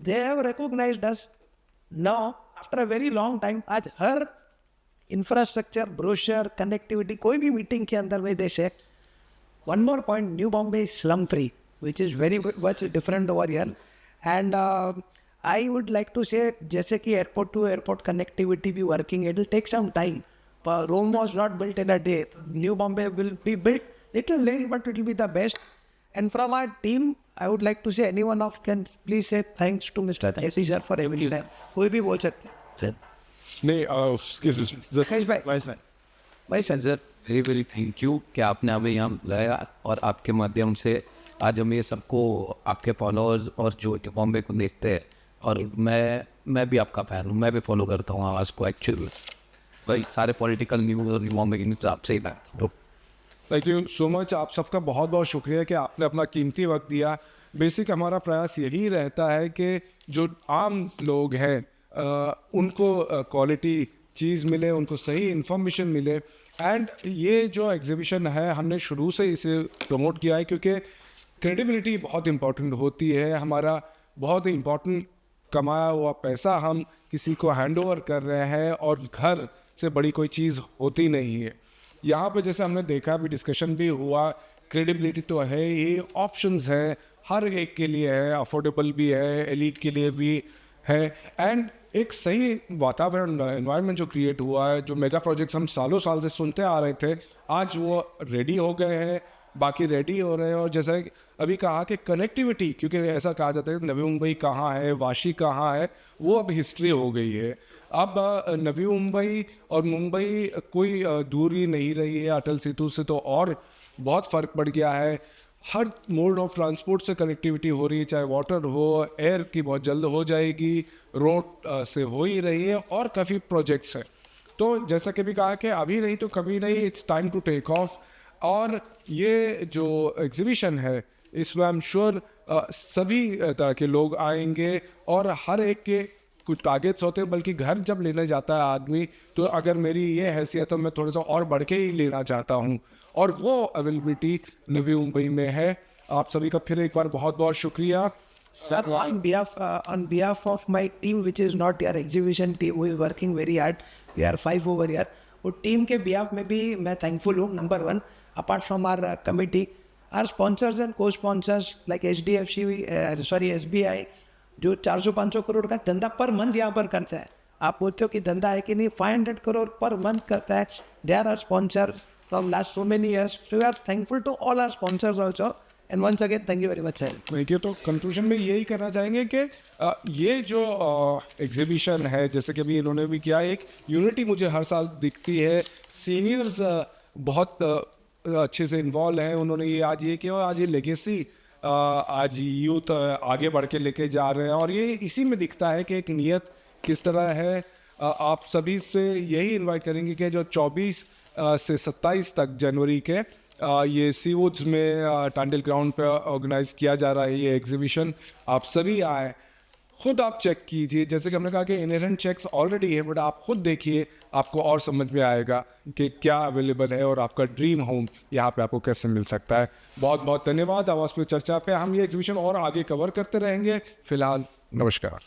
They have recognised us now after a very long time. आज हर इंफ्रास्ट्रक्चर, ब्रोशर, कनेक्टिविटी, कोई भी मीटिंग के अंदर में देश है। One more point, new Bombay is slum free, which is very much different over here. And I would like to say, जैसे कि एयरपोर्ट टू एयरपोर्ट कनेक्टिविटी भी working, it will take some time. Rome was not built in a day, new Bombay will be built little late but it will be the best. And from our team, I would like to say anyone of can please say thanks to Mr. Jesse sir for every time. कोई भी बोल सकते हैं। नहीं महेश भाई sir very very thank you कि आपने हमें यहाँ बुलाया और आपके माध्यम से आज हम ये सबको, आपके फॉलोअर्स और जो बॉम्बे को देखते हैं, और मैं भी आपका फ़ैन हूँ, मैं भी फॉलो करता हूँ आवाज़ को एक्चुअली। भाई सारे पॉलिटिकल न्यूज़ और बॉम्बे की न्यूज़ आपसे ही लाता हूँ। Thank you so much. आप सबका बहुत बहुत शुक्रिया कि आपने अपना कीमती वक्त दिया। बेसिक हमारा प्रयास यही रहता है कि जो आम लोग हैं उनको क्वालिटी चीज़ मिले, उनको सही इन्फॉर्मेशन मिले। एंड ये जो एग्जीबिशन है हमने शुरू से इसे प्रमोट किया है क्योंकि क्रेडिबिलिटी बहुत इम्पोर्टेंट होती है। हमारा बहुत इम्पोर्टेंट कमाया हुआ पैसा हम किसी को हैंड ओवर कर रहे हैं और घर से बड़ी कोई चीज़ होती नहीं है। यहाँ पे जैसे हमने देखा, भी डिस्कशन भी हुआ, क्रेडिबिलिटी तो है ही, ऑप्शंस हैं हर एक के लिए है, अफोर्डेबल भी है, एलीट के लिए भी है। एंड एक सही वातावरण, एनवायरनमेंट जो क्रिएट हुआ है, जो मेगा प्रोजेक्ट्स हम सालों साल से सुनते आ रहे थे, आज वो रेडी हो गए हैं, बाकी रेडी हो रहे हैं। और जैसा अभी कहा कि कनेक्टिविटी, क्योंकि ऐसा कहा जाता है नवी मुंबई कहाँ है, वाशी कहाँ है, वो अब हिस्ट्री हो गई है। अब नवी मुंबई और मुंबई कोई दूरी नहीं रही है। अटल सेतु से तो और बहुत फ़र्क पड़ गया है। हर मोड ऑफ ट्रांसपोर्ट से कनेक्टिविटी हो रही है, चाहे वाटर हो, एयर की बहुत जल्द हो जाएगी, रोड से हो ही रही है, और काफ़ी प्रोजेक्ट्स हैं। तो जैसा कि भी कहा कि अभी नहीं तो कभी नहीं, it's time to take off. और ये जो एग्जीबिशन है इसमें आई एम श्योर सभी तरह के लोग आएंगे और हर एक के कुछ टारगेट्स होते हैं, बल्कि घर जब लेने जाता है आदमी तो अगर मेरी ये हैसियत तो मैं थोड़ा सा और बढ़ के ही लेना चाहता हूँ, और वो अवेलेबिलिटी नवी मुंबई में है। आप सभी का फिर एक बार बहुत बहुत शुक्रिया। Sir, on behalf of my team, which is not your exhibition team, who is working very hard, we are 5 over here. वो टीम के behalf में भी मैं thankful हूँ। Number 1, apart from our committee, our sponsors and co-sponsors like SBI, जो 400-500 करोड़ का धंधा per month यहाँ पर करता है। आप बोलते हो कि धंधा है कि नहीं, 500 करोड़ पर मंथ करता है। They are our sponsor from last so many years, so we are thankful to all our sponsors also. And once again thank you very much sir. देखिए, तो कंक्लूजन में यही करना चाहेंगे कि ये जो एग्जीबिशन है, जैसे कि अभी इन्होंने भी किया, एक यूनिटी मुझे हर साल दिखती है। सीनियर्स बहुत अच्छे से इन्वॉल्व हैं, उन्होंने ये आज ये किया, और आज ये लेगेसी आज यूथ आगे बढ़ के लेके जा रहे हैं, और ये इसी में दिखता है कि एक नियत किस तरह है। आप सभी से यही इनवाइट करेंगे कि जो 24 से 27 तक जनवरी के ये सी वुड्स में टांडल ग्राउंड पे ऑर्गेनाइज किया जा रहा है ये एग्जीबिशन, आप सभी आए, खुद आप चेक कीजिए। जैसे कि हमने कहा कि इनहेरेंट चेक्स ऑलरेडी है, बट आप खुद देखिए, आपको और समझ में आएगा कि क्या अवेलेबल है और आपका ड्रीम होम यहाँ पे आपको कैसे मिल सकता है। बहुत बहुत धन्यवाद। आवाज़ पे चर्चा पे हम ये एग्जीबिशन और आगे कवर करते रहेंगे। फिलहाल नमस्कार।